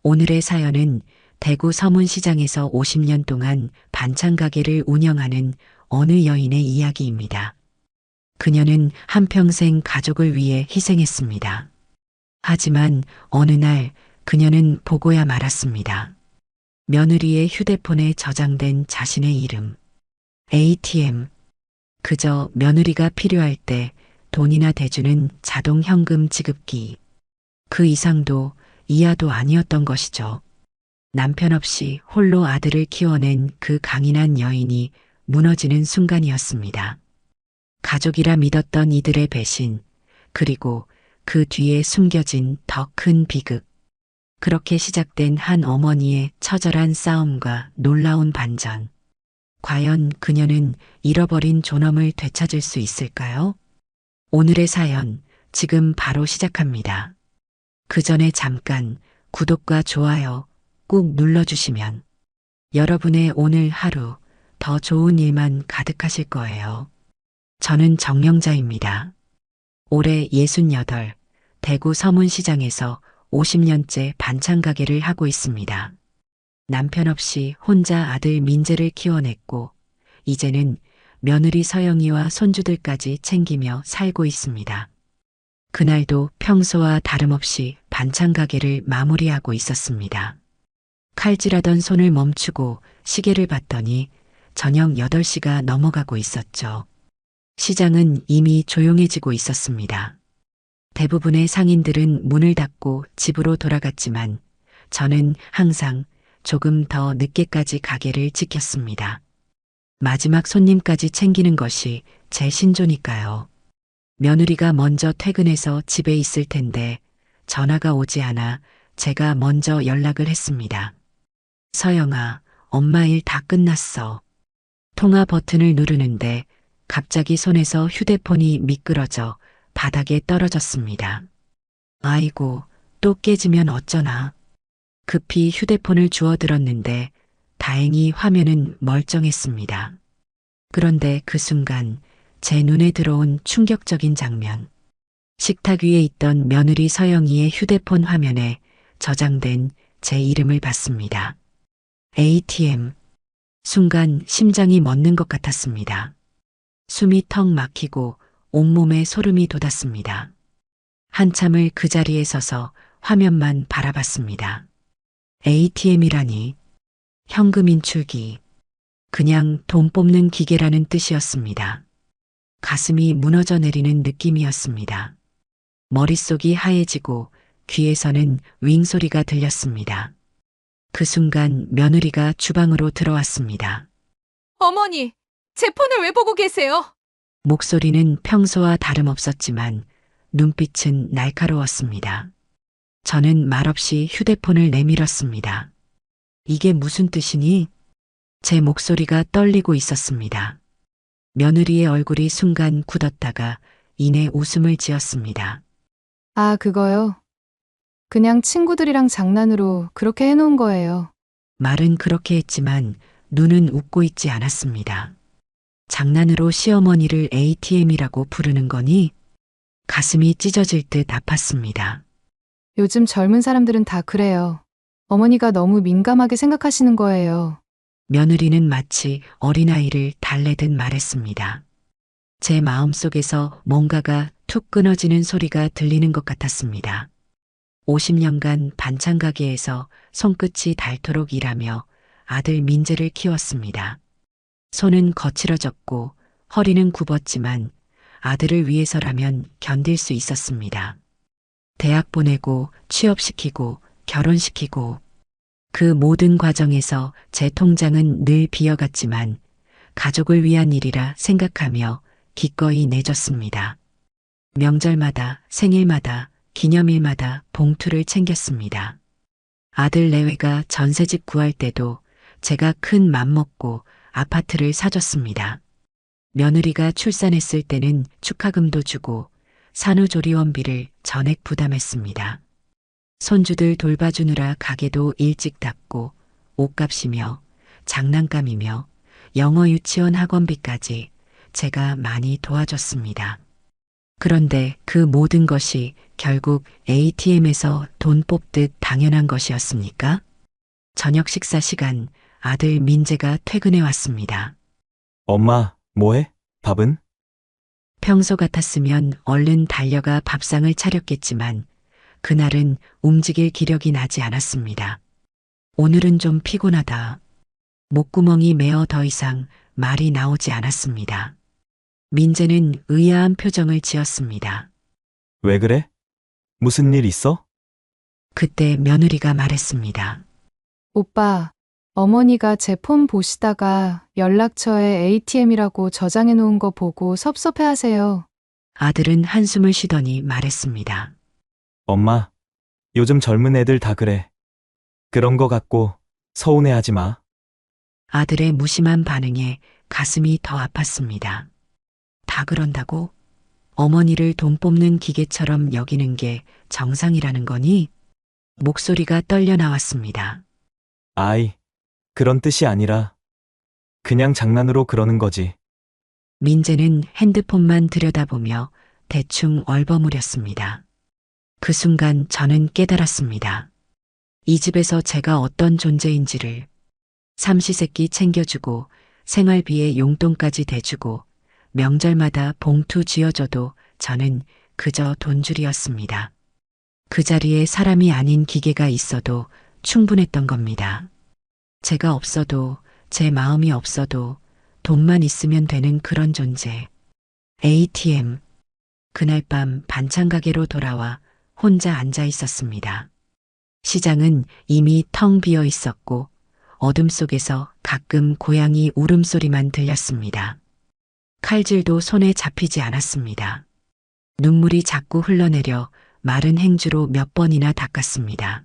오늘의 사연은 대구 서문시장에서 50년 동안 반찬 가게를 운영하는 어느 여인의 이야기입니다. 그녀는 한평생 가족을 위해 희생했습니다. 하지만 어느 날 그녀는 보고야 말았습니다. 며느리의 휴대폰에 저장된 자신의 이름. ATM. 그저 며느리가 필요할 때 돈이나 대주는 자동 현금 지급기. 그 이상도 이하도 아니었던 것이죠. 남편 없이 홀로 아들을 키워낸 그 강인한 여인이 무너지는 순간이었습니다. 가족이라 믿었던 이들의 배신, 그리고 그 뒤에 숨겨진 더 큰 비극. 그렇게 시작된 한 어머니의 처절한 싸움과 놀라운 반전. 과연 그녀는 잃어버린 존엄을 되찾을 수 있을까요? 오늘의 사연, 지금 바로 시작합니다. 그 전에 잠깐 구독과 좋아요 꾹 눌러주시면 여러분의 오늘 하루 더 좋은 일만 가득하실 거예요. 저는 정영자입니다. 올해 68, 대구 서문시장에서 50년째 반찬 가게를 하고 있습니다. 남편 없이 혼자 아들 민재를 키워냈고, 이제는 며느리 서영이와 손주들까지 챙기며 살고 있습니다. 그날도 평소와 다름없이 반찬 가게를 마무리하고 있었습니다. 칼질하던 손을 멈추고 시계를 봤더니 저녁 8시가 넘어가고 있었죠. 시장은 이미 조용해지고 있었습니다. 대부분의 상인들은 문을 닫고 집으로 돌아갔지만 저는 항상 조금 더 늦게까지 가게를 지켰습니다. 마지막 손님까지 챙기는 것이 제 신조니까요. 며느리가 먼저 퇴근해서 집에 있을 텐데 전화가 오지 않아 제가 먼저 연락을 했습니다. 서영아, 엄마 일 다 끝났어. 통화 버튼을 누르는데 갑자기 손에서 휴대폰이 미끄러져 바닥에 떨어졌습니다. 아이고, 또 깨지면 어쩌나. 급히 휴대폰을 주워들었는데 다행히 화면은 멀쩡했습니다. 그런데 그 순간 제 눈에 들어온 충격적인 장면. 식탁 위에 있던 며느리 서영이의 휴대폰 화면에 저장된 제 이름을 봤습니다. ATM. 순간 심장이 멎는 것 같았습니다. 숨이 턱 막히고 온몸에 소름이 돋았습니다. 한참을 그 자리에 서서 화면만 바라봤습니다. ATM이라니. 현금 인출기. 그냥 돈 뽑는 기계라는 뜻이었습니다. 가슴이 무너져 내리는 느낌이었습니다. 머릿속이 하얘지고 귀에서는 윙 소리가 들렸습니다. 그 순간 며느리가 주방으로 들어왔습니다. 어머니, 제 폰을 왜 보고 계세요? 목소리는 평소와 다름없었지만 눈빛은 날카로웠습니다. 저는 말없이 휴대폰을 내밀었습니다. 이게 무슨 뜻이니? 제 목소리가 떨리고 있었습니다. 며느리의 얼굴이 순간 굳었다가 이내 웃음을 지었습니다. 아, 그거요? 그냥 친구들이랑 장난으로 그렇게 해놓은 거예요. 말은 그렇게 했지만 눈은 웃고 있지 않았습니다. 장난으로 시어머니를 ATM이라고 부르는 거니? 가슴이 찢어질 듯 아팠습니다. 요즘 젊은 사람들은 다 그래요. 어머니가 너무 민감하게 생각하시는 거예요. 며느리는 마치 어린아이를 달래듯 말했습니다. 제 마음속에서 뭔가가 툭 끊어지는 소리가 들리는 것 같았습니다. 50년간 반찬 가게에서 손끝이 닳도록 일하며 아들 민재를 키웠습니다. 손은 거칠어졌고 허리는 굽었지만 아들을 위해서라면 견딜 수 있었습니다. 대학 보내고 취업시키고 결혼시키고 그 모든 과정에서 제 통장은 늘 비어갔지만 가족을 위한 일이라 생각하며 기꺼이 내줬습니다. 명절마다 생일마다 기념일마다 봉투를 챙겼습니다. 아들 내외가 전세집 구할 때도 제가 큰 맘 먹고 아파트를 사줬습니다. 며느리가 출산했을 때는 축하금도 주고 산후조리원비를 전액 부담했습니다. 손주들 돌봐주느라 가게도 일찍 닫고 옷값이며 장난감이며 영어 유치원 학원비까지 제가 많이 도와줬습니다. 그런데 그 모든 것이 결국 ATM에서 돈 뽑듯 당연한 것이었습니까? 저녁 식사 시간 아들 민재가 퇴근해 왔습니다. 엄마, 뭐해? 밥은? 평소 같았으면 얼른 달려가 밥상을 차렸겠지만 그날은 움직일 기력이 나지 않았습니다. 오늘은 좀 피곤하다. 목구멍이 메어 더 이상 말이 나오지 않았습니다. 민재는 의아한 표정을 지었습니다. 왜 그래? 무슨 일 있어? 그때 며느리가 말했습니다. 오빠, 어머니가 제 폰 보시다가 연락처에 ATM이라고 저장해 놓은 거 보고 섭섭해 하세요. 아들은 한숨을 쉬더니 말했습니다. 엄마, 요즘 젊은 애들 다 그래. 그런 거 갖고 서운해하지 마. 아들의 무심한 반응에 가슴이 더 아팠습니다. 다 그런다고? 어머니를 돈 뽑는 기계처럼 여기는 게 정상이라는 거니? 목소리가 떨려 나왔습니다. 아이, 그런 뜻이 아니라 그냥 장난으로 그러는 거지. 민재는 핸드폰만 들여다보며 대충 얼버무렸습니다. 그 순간 저는 깨달았습니다. 이 집에서 제가 어떤 존재인지를 삼시세끼 챙겨주고 생활비에 용돈까지 대주고 명절마다 봉투 쥐어줘도 저는 그저 돈줄이었습니다. 그 자리에 사람이 아닌 기계가 있어도 충분했던 겁니다. 제가 없어도 제 마음이 없어도 돈만 있으면 되는 그런 존재. ATM. 그날 밤 반찬 가게로 돌아와 혼자 앉아 있었습니다. 시장은 이미 텅 비어 있었고 어둠 속에서 가끔 고양이 울음소리만 들렸습니다. 칼질도 손에 잡히지 않았습니다. 눈물이 자꾸 흘러내려 마른 행주로 몇 번이나 닦았습니다.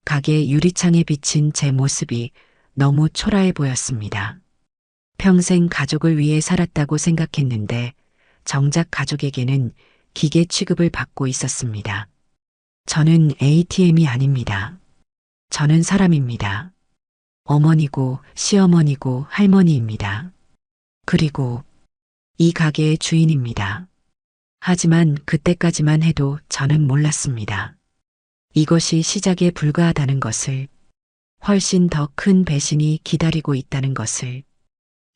가게 유리창에 비친 제 모습이 너무 초라해 보였습니다. 평생 가족을 위해 살았다고 생각했는데 정작 가족에게는 기계 취급을 받고 있었습니다. 저는 ATM이 아닙니다. 저는 사람입니다. 어머니고 시어머니고 할머니입니다. 그리고 이 가게의 주인입니다. 하지만 그때까지만 해도 저는 몰랐습니다. 이것이 시작에 불과하다는 것을, 훨씬 더 큰 배신이 기다리고 있다는 것을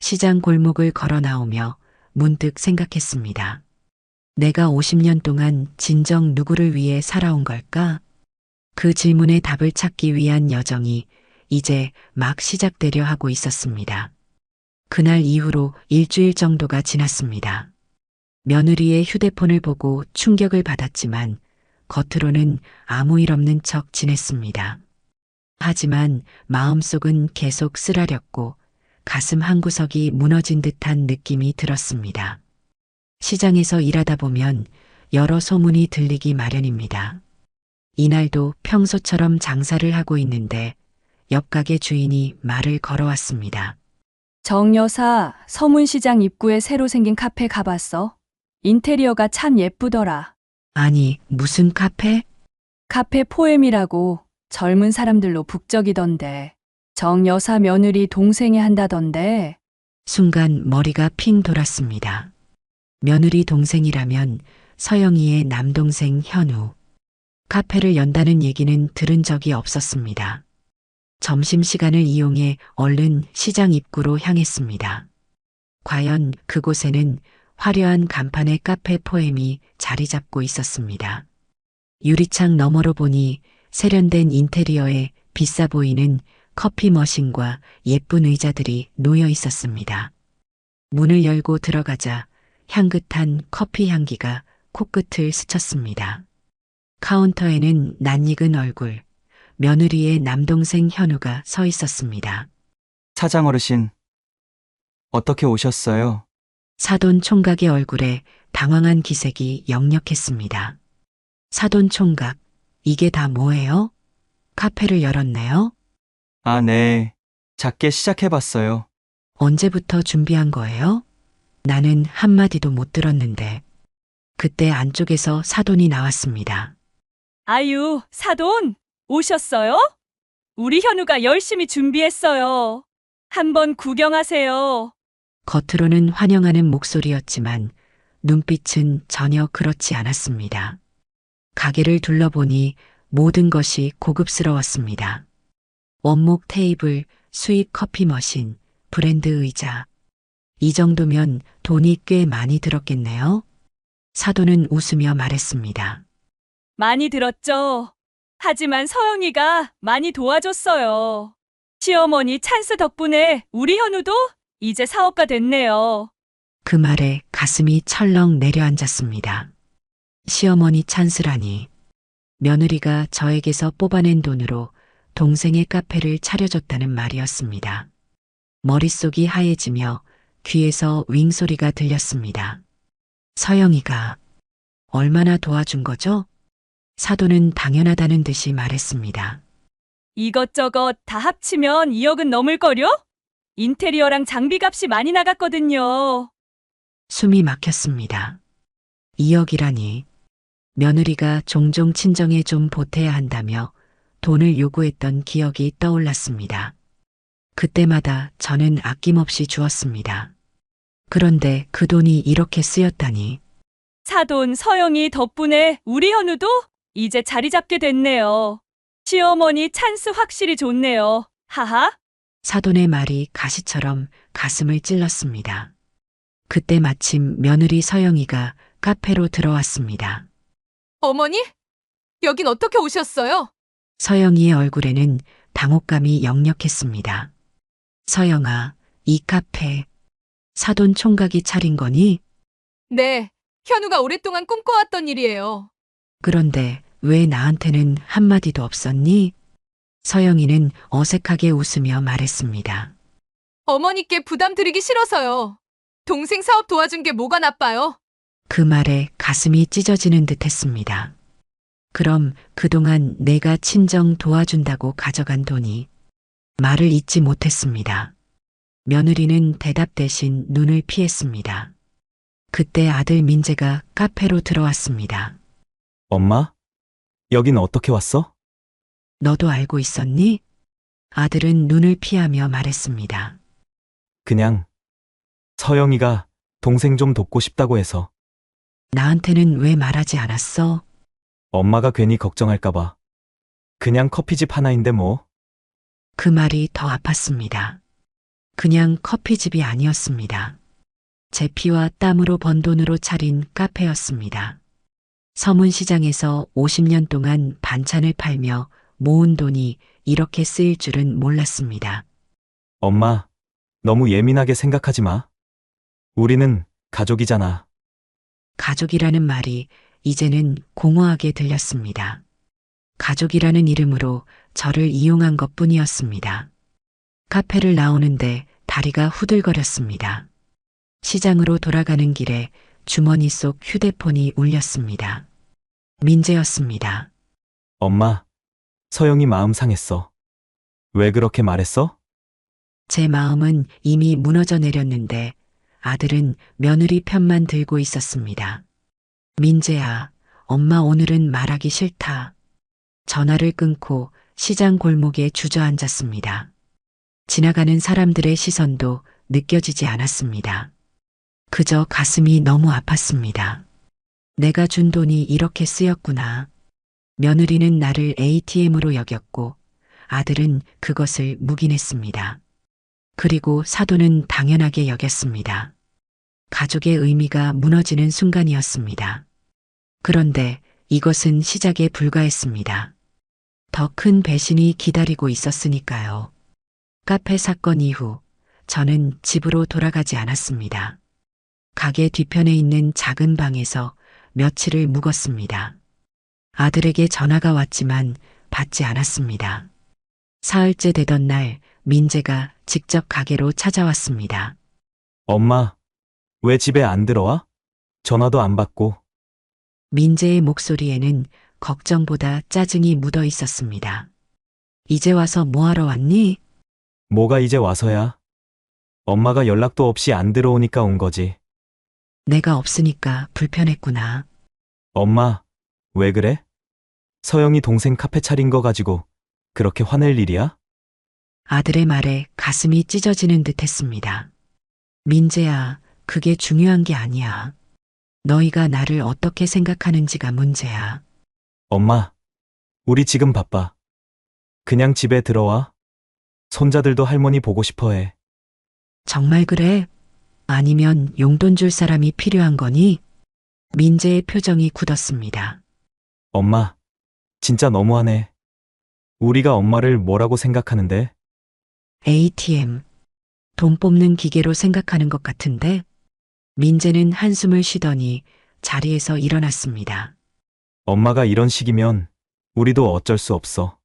시장 골목을 걸어 나오며 문득 생각했습니다. 내가 50년 동안 진정 누구를 위해 살아온 걸까? 그 질문에 답을 찾기 위한 여정이 이제 막 시작되려 하고 있었습니다. 그날 이후로 일주일 정도가 지났습니다. 며느리의 휴대폰을 보고 충격을 받았지만 겉으로는 아무 일 없는 척 지냈습니다. 하지만 마음속은 계속 쓰라렸고 가슴 한구석이 무너진 듯한 느낌이 들었습니다. 시장에서 일하다 보면 여러 소문이 들리기 마련입니다. 이날도 평소처럼 장사를 하고 있는데 옆 가게 주인이 말을 걸어왔습니다. 정 여사, 서문시장 입구에 새로 생긴 카페 가봤어? 인테리어가 참 예쁘더라. 아니, 무슨 카페? 카페 포엠이라고 젊은 사람들로 북적이던데. 정 여사 며느리 동생이 한다던데. 순간 머리가 핑 돌았습니다. 며느리 동생이라면 서영이의 남동생 현우. 카페를 연다는 얘기는 들은 적이 없었습니다. 점심시간을 이용해 얼른 시장 입구로 향했습니다. 과연 그곳에는 화려한 간판의 카페 포엠이 자리 잡고 있었습니다. 유리창 너머로 보니 세련된 인테리어에 비싸 보이는 커피 머신과 예쁜 의자들이 놓여 있었습니다. 문을 열고 들어가자 향긋한 커피 향기가 코끝을 스쳤습니다. 카운터에는 낯익은 얼굴, 며느리의 남동생 현우가 서 있었습니다. 사장 어르신, 어떻게 오셨어요? 사돈 총각의 얼굴에 당황한 기색이 역력했습니다. 사돈 총각, 이게 다 뭐예요? 카페를 열었네요? 아, 네. 작게 시작해봤어요. 언제부터 준비한 거예요? 나는 한마디도 못 들었는데 그때 안쪽에서 사돈이 나왔습니다. 아유, 사돈, 오셨어요? 우리 현우가 열심히 준비했어요. 한번 구경하세요. 겉으로는 환영하는 목소리였지만 눈빛은 전혀 그렇지 않았습니다. 가게를 둘러보니 모든 것이 고급스러웠습니다. 원목 테이블, 수입 커피 머신, 브랜드 의자. 이 정도면 돈이 꽤 많이 들었겠네요. 사돈은 웃으며 말했습니다. 많이 들었죠. 하지만 서영이가 많이 도와줬어요. 시어머니 찬스 덕분에 우리 현우도 이제 사업가 됐네요. 그 말에 가슴이 철렁 내려앉았습니다. 시어머니 찬스라니. 며느리가 저에게서 뽑아낸 돈으로 동생의 카페를 차려줬다는 말이었습니다. 머릿속이 하얘지며 귀에서 윙소리가 들렸습니다. 서영이가 얼마나 도와준 거죠? 사돈은 당연하다는 듯이 말했습니다. 이것저것 다 합치면 2억은 넘을걸요? 인테리어랑 장비값이 많이 나갔거든요. 숨이 막혔습니다. 2억이라니. 며느리가 종종 친정에 좀 보태야 한다며 돈을 요구했던 기억이 떠올랐습니다. 그때마다 저는 아낌없이 주었습니다. 그런데 그 돈이 이렇게 쓰였다니. 사돈 서영이 덕분에 우리 현우도 이제 자리 잡게 됐네요. 시어머니 찬스 확실히 좋네요. 하하. 사돈의 말이 가시처럼 가슴을 찔렀습니다. 그때 마침 며느리 서영이가 카페로 들어왔습니다. 어머니? 여긴 어떻게 오셨어요? 서영이의 얼굴에는 당혹감이 역력했습니다. 서영아, 이 카페, 사돈 총각이 차린 거니? 네, 현우가 오랫동안 꿈꿔왔던 일이에요. 그런데 왜 나한테는 한마디도 없었니? 서영이는 어색하게 웃으며 말했습니다. 어머니께 부담 드리기 싫어서요. 동생 사업 도와준 게 뭐가 나빠요? 그 말에 가슴이 찢어지는 듯 했습니다. 그럼 그동안 내가 친정 도와준다고 가져간 돈이 말을 잇지 못했습니다. 며느리는 대답 대신 눈을 피했습니다. 그때 아들 민재가 카페로 들어왔습니다. 엄마? 여긴 어떻게 왔어? 너도 알고 있었니? 아들은 눈을 피하며 말했습니다. 그냥 서영이가 동생 좀 돕고 싶다고 해서. 나한테는 왜 말하지 않았어? 엄마가 괜히 걱정할까봐. 그냥 커피집 하나인데 뭐. 그 말이 더 아팠습니다. 그냥 커피집이 아니었습니다. 제 피와 땀으로 번 돈으로 차린 카페였습니다. 서문시장에서 50년 동안 반찬을 팔며 모은 돈이 이렇게 쓰일 줄은 몰랐습니다. 엄마, 너무 예민하게 생각하지 마. 우리는 가족이잖아. 가족이라는 말이 이제는 공허하게 들렸습니다. 가족이라는 이름으로 저를 이용한 것 뿐이었습니다. 카페를 나오는데 다리가 후들거렸습니다. 시장으로 돌아가는 길에 주머니 속 휴대폰이 울렸습니다. 민재였습니다. 엄마, 서영이 마음 상했어. 왜 그렇게 말했어? 제 마음은 이미 무너져 내렸는데 아들은 며느리 편만 들고 있었습니다. 민재야, 엄마 오늘은 말하기 싫다. 전화를 끊고 시장 골목에 주저앉았습니다. 지나가는 사람들의 시선도 느껴지지 않았습니다. 그저 가슴이 너무 아팠습니다. 내가 준 돈이 이렇게 쓰였구나. 며느리는 나를 ATM으로 여겼고 아들은 그것을 묵인했습니다. 그리고 사돈은 당연하게 여겼습니다. 가족의 의미가 무너지는 순간이었습니다. 그런데 이것은 시작에 불과했습니다. 더 큰 배신이 기다리고 있었으니까요. 카페 사건 이후 저는 집으로 돌아가지 않았습니다. 가게 뒤편에 있는 작은 방에서 며칠을 묵었습니다. 아들에게 전화가 왔지만 받지 않았습니다. 사흘째 되던 날 민재가 직접 가게로 찾아왔습니다. 엄마, 왜 집에 안 들어와? 전화도 안 받고. 민재의 목소리에는 걱정보다 짜증이 묻어 있었습니다. 이제 와서 뭐하러 왔니? 뭐가 이제 와서야? 엄마가 연락도 없이 안 들어오니까 온 거지. 내가 없으니까 불편했구나. 엄마, 왜 그래? 서영이 동생 카페 차린 거 가지고 그렇게 화낼 일이야? 아들의 말에 가슴이 찢어지는 듯 했습니다. 민재야, 그게 중요한 게 아니야. 너희가 나를 어떻게 생각하는지가 문제야. 엄마, 우리 지금 바빠. 그냥 집에 들어와. 손자들도 할머니 보고 싶어 해. 정말 그래? 아니면 용돈 줄 사람이 필요한 거니? 민재의 표정이 굳었습니다. 엄마, 진짜 너무하네. 우리가 엄마를 뭐라고 생각하는데? ATM. 돈 뽑는 기계로 생각하는 것 같은데? 민재는 한숨을 쉬더니 자리에서 일어났습니다. 엄마가 이런 식이면 우리도 어쩔 수 없어.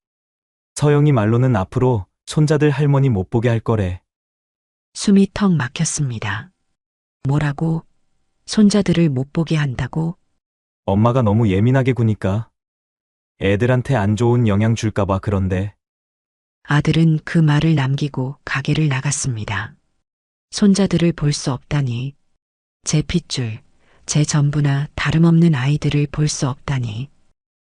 서영이 말로는 앞으로 손자들 할머니 못 보게 할 거래. 숨이 턱 막혔습니다. 뭐라고? 손자들을 못 보게 한다고? 엄마가 너무 예민하게 구니까 애들한테 안 좋은 영향 줄까봐 그런데. 아들은 그 말을 남기고 가게를 나갔습니다. 손자들을 볼 수 없다니. 제 핏줄, 제 전부나 다름없는 아이들을 볼 수 없다니.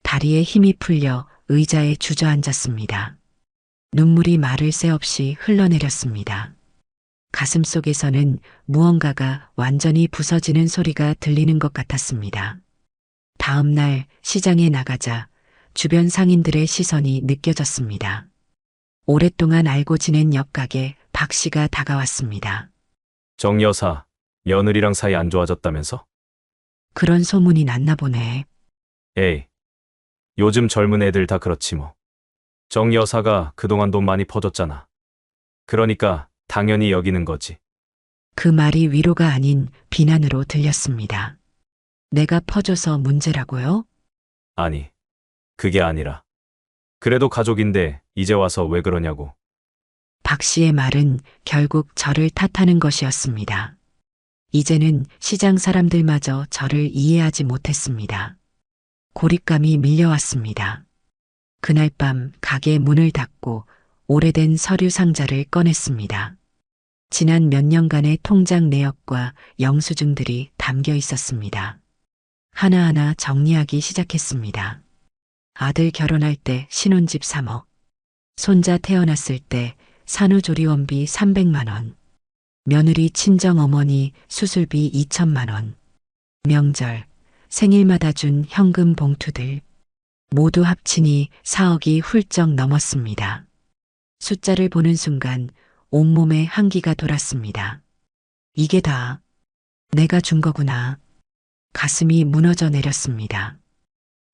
다리에 힘이 풀려 의자에 주저앉았습니다. 눈물이 마를 새 없이 흘러내렸습니다. 가슴 속에서는 무언가가 완전히 부서지는 소리가 들리는 것 같았습니다. 다음 날 시장에 나가자 주변 상인들의 시선이 느껴졌습니다. 오랫동안 알고 지낸 옆가게 박 씨가 다가왔습니다. 정 여사, 며느리랑 사이 안 좋아졌다면서? 그런 소문이 났나 보네. 에이, 요즘 젊은 애들 다 그렇지 뭐. 정 여사가 그동안 돈 많이 퍼줬잖아. 그러니까 당연히 여기는 거지. 그 말이 위로가 아닌 비난으로 들렸습니다. 내가 퍼줘서 문제라고요? 아니, 그게 아니라. 그래도 가족인데 이제 와서 왜 그러냐고. 박 씨의 말은 결국 저를 탓하는 것이었습니다. 이제는 시장 사람들마저 저를 이해하지 못했습니다. 고립감이 밀려왔습니다. 그날 밤 가게 문을 닫고 오래된 서류 상자를 꺼냈습니다. 지난 몇 년간의 통장 내역과 영수증들이 담겨 있었습니다. 하나하나 정리하기 시작했습니다. 아들 결혼할 때 신혼집 3억, 손자 태어났을 때 산후조리원비 300만 원, 며느리 친정어머니 수술비 2천만 원, 명절, 생일마다 준 현금 봉투들, 모두 합치니 4억이 훌쩍 넘었습니다. 숫자를 보는 순간 온몸에 한기가 돌았습니다. 이게 다 내가 준 거구나. 가슴이 무너져 내렸습니다.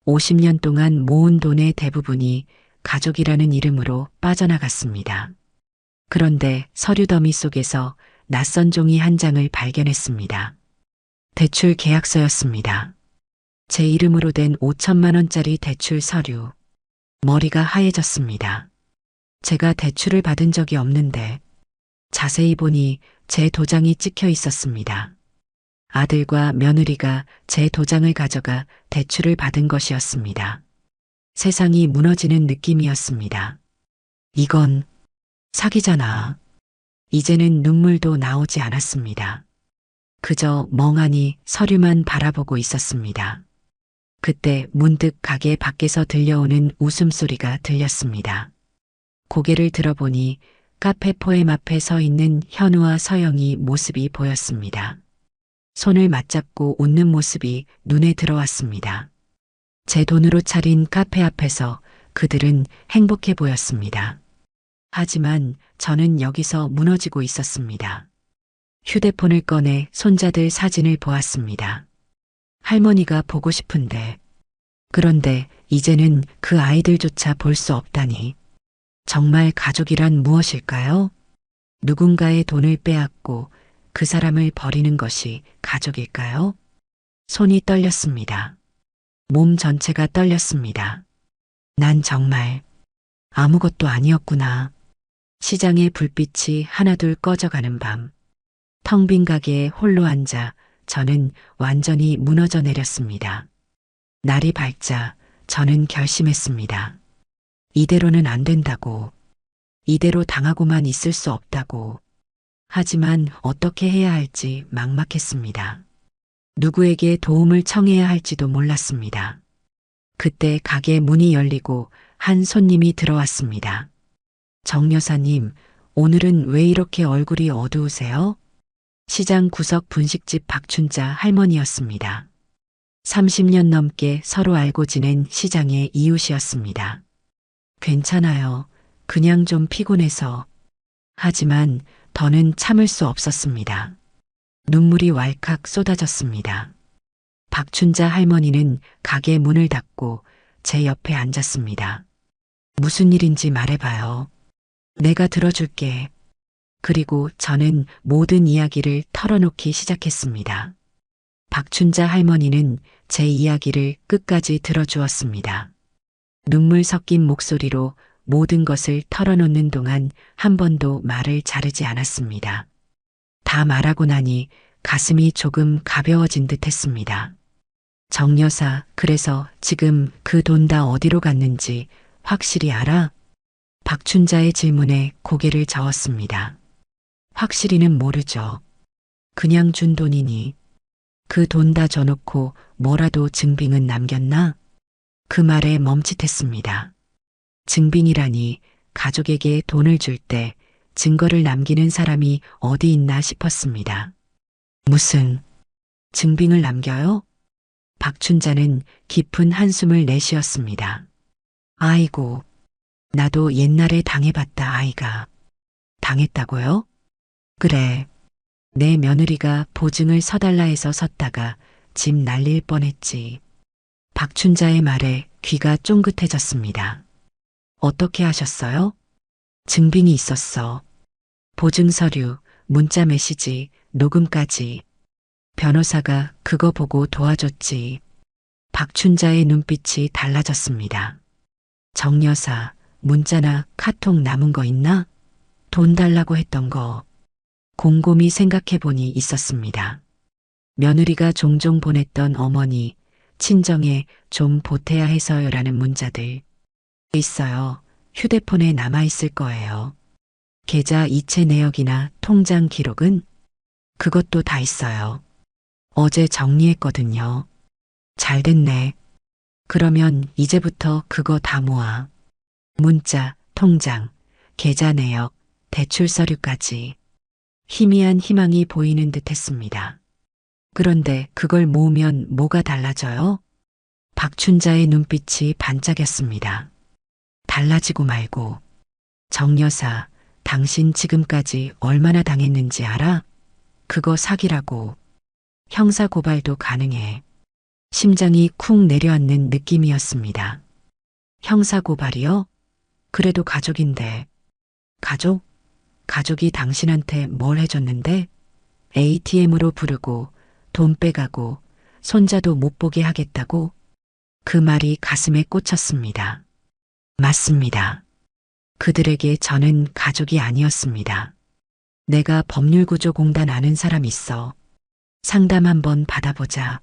50년 동안 모은 돈의 대부분이 가족이라는 이름으로 빠져나갔습니다. 그런데 서류 더미 속에서 낯선 종이 한 장을 발견했습니다. 대출 계약서였습니다. 제 이름으로 된 5천만 원짜리 대출 서류. 머리가 하얘졌습니다. 제가 대출을 받은 적이 없는데 자세히 보니 제 도장이 찍혀 있었습니다. 아들과 며느리가 제 도장을 가져가 대출을 받은 것이었습니다. 세상이 무너지는 느낌이었습니다. 이건 사기잖아. 이제는 눈물도 나오지 않았습니다. 그저 멍하니 서류만 바라보고 있었습니다. 그때 문득 가게 밖에서 들려오는 웃음소리가 들렸습니다. 고개를 들어보니 카페 포엠 앞에 서 있는 현우와 서영이 모습이 보였습니다. 손을 맞잡고 웃는 모습이 눈에 들어왔습니다. 제 돈으로 차린 카페 앞에서 그들은 행복해 보였습니다. 하지만 저는 여기서 무너지고 있었습니다. 휴대폰을 꺼내 손자들 사진을 보았습니다. 할머니가 보고 싶은데, 그런데 이제는 그 아이들조차 볼 수 없다니. 정말 가족이란 무엇일까요? 누군가의 돈을 빼앗고 그 사람을 버리는 것이 가족일까요? 손이 떨렸습니다. 몸 전체가 떨렸습니다. 난 정말 아무것도 아니었구나. 시장의 불빛이 하나둘 꺼져가는 밤. 텅 빈 가게에 홀로 앉아 저는 완전히 무너져 내렸습니다. 날이 밝자 저는 결심했습니다. 이대로는 안 된다고. 이대로 당하고만 있을 수 없다고. 하지만 어떻게 해야 할지 막막했습니다. 누구에게 도움을 청해야 할지도 몰랐습니다. 그때 가게 문이 열리고 한 손님이 들어왔습니다. 정 여사님, 오늘은 왜 이렇게 얼굴이 어두우세요? 시장 구석 분식집 박춘자 할머니였습니다. 30년 넘게 서로 알고 지낸 시장의 이웃이었습니다. 괜찮아요. 그냥 좀 피곤해서. 하지만 더는 참을 수 없었습니다. 눈물이 왈칵 쏟아졌습니다. 박춘자 할머니는 가게 문을 닫고 제 옆에 앉았습니다. 무슨 일인지 말해봐요. 내가 들어줄게. 그리고 저는 모든 이야기를 털어놓기 시작했습니다. 박춘자 할머니는 제 이야기를 끝까지 들어주었습니다. 눈물 섞인 목소리로 모든 것을 털어놓는 동안 한 번도 말을 자르지 않았습니다. 다 말하고 나니 가슴이 조금 가벼워진 듯 했습니다. 정 여사, 그래서 지금 그 돈 다 어디로 갔는지 확실히 알아? 박춘자의 질문에 고개를 저었습니다. 확실히는 모르죠. 그냥 준 돈이니. 그 돈 다 줘놓고 뭐라도 증빙은 남겼나? 그 말에 멈칫했습니다. 증빙이라니, 가족에게 돈을 줄 때 증거를 남기는 사람이 어디 있나 싶었습니다. 무슨 증빙을 남겨요? 박춘자는 깊은 한숨을 내쉬었습니다. 아이고, 나도 옛날에 당해봤다, 아이가. 당했다고요? 그래. 내 며느리가 보증을 서달라 해서 섰다가 집 날릴 뻔했지. 박춘자의 말에 귀가 쫑긋해졌습니다. 어떻게 하셨어요? 증빙이 있었어. 보증 서류, 문자 메시지, 녹음까지. 변호사가 그거 보고 도와줬지. 박춘자의 눈빛이 달라졌습니다. 정 여사, 문자나 카톡 남은 거 있나? 돈 달라고 했던 거. 곰곰이 생각해보니 있었습니다. 며느리가 종종 보냈던 어머니, 친정에 좀 보태야 해서요라는 문자들. 있어요. 휴대폰에 남아있을 거예요. 계좌 이체 내역이나 통장 기록은? 그것도 다 있어요. 어제 정리했거든요. 잘 됐네. 그러면 이제부터 그거 다 모아. 문자, 통장, 계좌 내역, 대출 서류까지. 희미한 희망이 보이는 듯 했습니다. 그런데 그걸 모으면 뭐가 달라져요? 박춘자의 눈빛이 반짝였습니다. 달라지고 말고. 정 여사, 당신 지금까지 얼마나 당했는지 알아? 그거 사기라고. 형사고발도 가능해. 심장이 쿵 내려앉는 느낌이었습니다. 형사고발이요? 그래도 가족인데. 가족? 가족이 당신한테 뭘 해줬는데? ATM으로 부르고 돈 빼가고 손자도 못 보게 하겠다고? 그 말이 가슴에 꽂혔습니다. 맞습니다. 그들에게 저는 가족이 아니었습니다. 내가 법률구조공단 아는 사람 있어. 상담 한번 받아보자.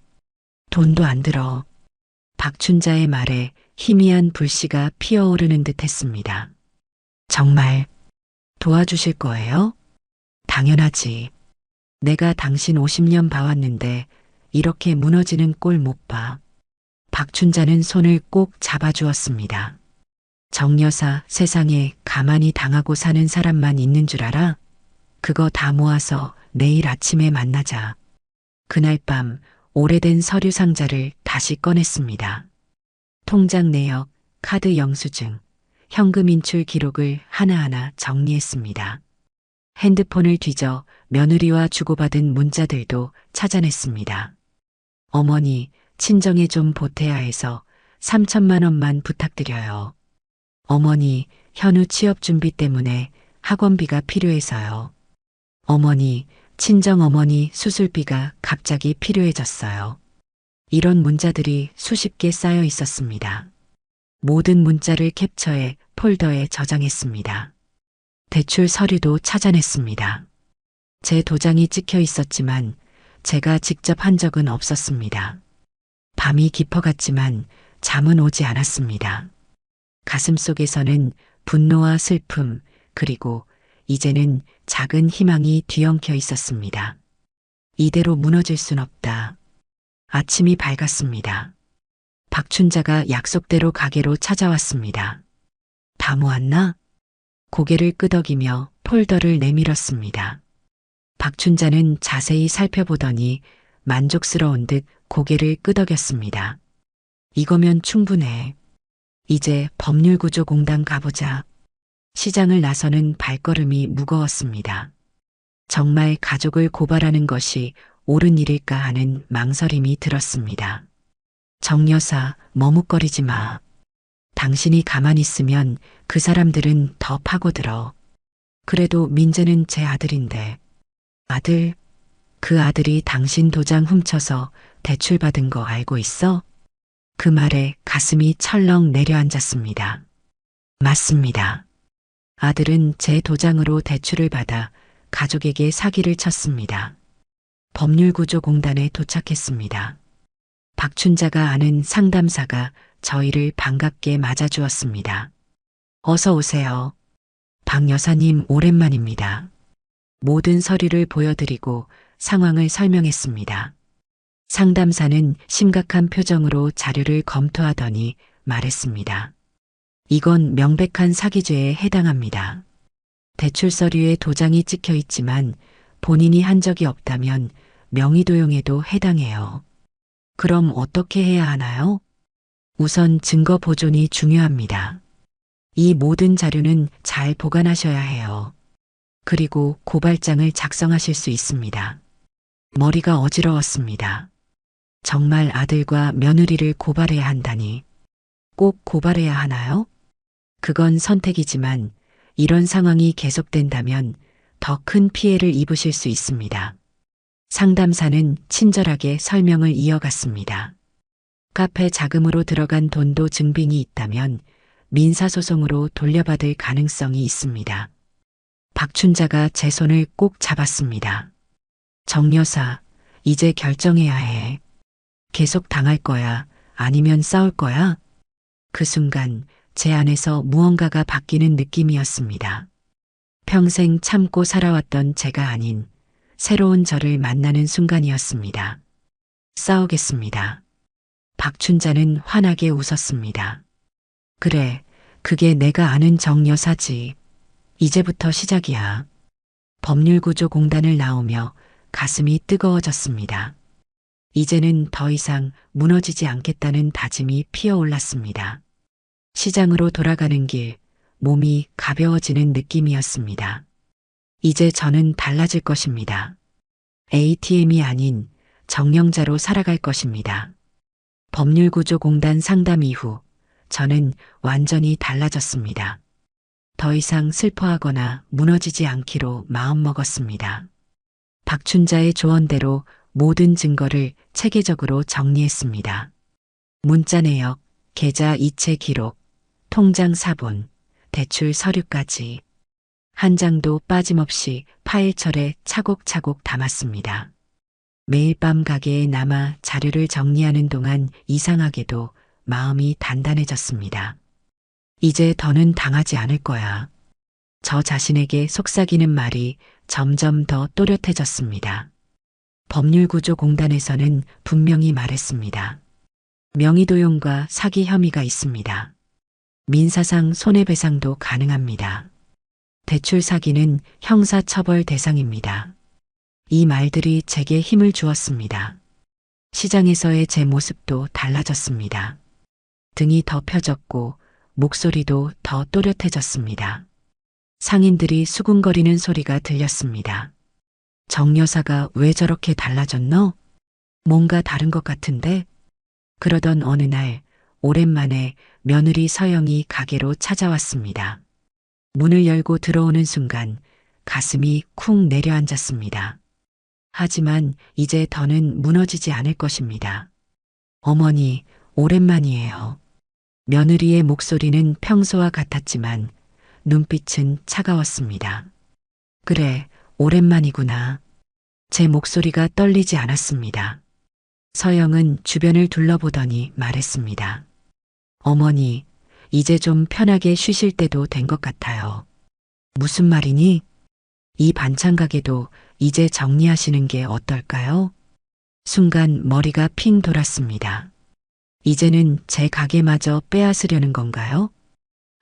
돈도 안 들어. 박춘자의 말에 희미한 불씨가 피어오르는 듯 했습니다. 정말 도와주실 거예요? 당연하지. 내가 당신 50년 봐왔는데 이렇게 무너지는 꼴 못 봐. 박춘자는 손을 꼭 잡아주었습니다. 정 여사, 세상에 가만히 당하고 사는 사람만 있는 줄 알아? 그거 다 모아서 내일 아침에 만나자. 그날 밤 오래된 서류 상자를 다시 꺼냈습니다. 통장 내역, 카드 영수증, 현금 인출 기록을 하나하나 정리했습니다. 핸드폰을 뒤져 며느리와 주고받은 문자들도 찾아냈습니다. 어머니, 친정에 좀 보태야 해서 3천만 원만 부탁드려요. 어머니, 현우 취업 준비 때문에 학원비가 필요해서요. 어머니, 친정어머니 수술비가 갑자기 필요해졌어요. 이런 문자들이 수십 개 쌓여 있었습니다. 모든 문자를 캡처해 폴더에 저장했습니다. 대출 서류도 찾아냈습니다. 제 도장이 찍혀 있었지만 제가 직접 한 적은 없었습니다. 밤이 깊어갔지만 잠은 오지 않았습니다. 가슴속에서는 분노와 슬픔, 그리고 이제는 작은 희망이 뒤엉켜 있었습니다. 이대로 무너질 순 없다. 아침이 밝았습니다. 박춘자가 약속대로 가게로 찾아왔습니다. 다 모았나? 고개를 끄덕이며 폴더를 내밀었습니다. 박춘자는 자세히 살펴보더니 만족스러운 듯 고개를 끄덕였습니다. 이거면 충분해. 이제 법률구조공단 가보자. 시장을 나서는 발걸음이 무거웠습니다. 정말 가족을 고발하는 것이 옳은 일일까 하는 망설임이 들었습니다. 정 여사, 머뭇거리지 마. 당신이 가만히 있으면 그 사람들은 더 파고들어. 그래도 민재는 제 아들인데. 아들? 그 아들이 당신 도장 훔쳐서 대출받은 거 알고 있어? 그 말에 가슴이 철렁 내려앉았습니다. 맞습니다. 아들은 제 도장으로 대출을 받아 가족에게 사기를 쳤습니다. 법률구조공단에 도착했습니다. 박춘자가 아는 상담사가 저희를 반갑게 맞아주었습니다. 어서 오세요. 박 여사님 오랜만입니다. 모든 서류를 보여드리고 상황을 설명했습니다. 상담사는 심각한 표정으로 자료를 검토하더니 말했습니다. 이건 명백한 사기죄에 해당합니다. 대출 서류에 도장이 찍혀 있지만 본인이 한 적이 없다면 명의도용에도 해당해요. 그럼 어떻게 해야 하나요? 우선 증거 보존이 중요합니다. 이 모든 자료는 잘 보관하셔야 해요. 그리고 고발장을 작성하실 수 있습니다. 머리가 어지러웠습니다. 정말 아들과 며느리를 고발해야 한다니. 꼭 고발해야 하나요? 그건 선택이지만 이런 상황이 계속된다면 더 큰 피해를 입으실 수 있습니다. 상담사는 친절하게 설명을 이어갔습니다. 카페 자금으로 들어간 돈도 증빙이 있다면 민사소송으로 돌려받을 가능성이 있습니다. 박춘자가 제 손을 꼭 잡았습니다. 정 여사, 이제 결정해야 해. 계속 당할 거야? 아니면 싸울 거야? 그 순간 제 안에서 무언가가 바뀌는 느낌이었습니다. 평생 참고 살아왔던 제가 아닌 새로운 저를 만나는 순간이었습니다. 싸우겠습니다. 박춘자는 환하게 웃었습니다. 그래, 그게 내가 아는 정 여사지. 이제부터 시작이야. 법률구조공단을 나오며 가슴이 뜨거워졌습니다. 이제는 더 이상 무너지지 않겠다는 다짐이 피어올랐습니다. 시장으로 돌아가는 길, 몸이 가벼워지는 느낌이었습니다. 이제 저는 달라질 것입니다. ATM이 아닌 정령자로 살아갈 것입니다. 법률구조공단 상담 이후 저는 완전히 달라졌습니다. 더 이상 슬퍼하거나 무너지지 않기로 마음먹었습니다. 박춘자의 조언대로 모든 증거를 체계적으로 정리했습니다. 문자 내역, 계좌 이체 기록, 통장 사본, 대출 서류까지 한 장도 빠짐없이 파일철에 차곡차곡 담았습니다. 매일 밤 가게에 남아 자료를 정리하는 동안 이상하게도 마음이 단단해졌습니다. 이제 더는 당하지 않을 거야. 저 자신에게 속삭이는 말이 점점 더 또렷해졌습니다. 법률구조공단에서는 분명히 말했습니다. 명의도용과 사기 혐의가 있습니다. 민사상 손해배상도 가능합니다. 대출 사기는 형사처벌 대상입니다. 이 말들이 제게 힘을 주었습니다. 시장에서의 제 모습도 달라졌습니다. 등이 더 펴졌고 목소리도 더 또렷해졌습니다. 상인들이 수군거리는 소리가 들렸습니다. 정 여사가 왜 저렇게 달라졌노? 뭔가 다른 것 같은데? 그러던 어느 날 오랜만에 며느리 서영이 가게로 찾아왔습니다. 문을 열고 들어오는 순간 가슴이 쿵 내려앉았습니다. 하지만 이제 더는 무너지지 않을 것입니다. 어머니, 오랜만이에요. 며느리의 목소리는 평소와 같았지만 눈빛은 차가웠습니다. 그래, 오랜만이구나. 제 목소리가 떨리지 않았습니다. 서영은 주변을 둘러보더니 말했습니다. 어머니, 이제 좀 편하게 쉬실 때도 된 것 같아요. 무슨 말이니? 이 반찬 가게도 이제 정리하시는 게 어떨까요? 순간 머리가 핑 돌았습니다. 이제는 제 가게마저 빼앗으려는 건가요?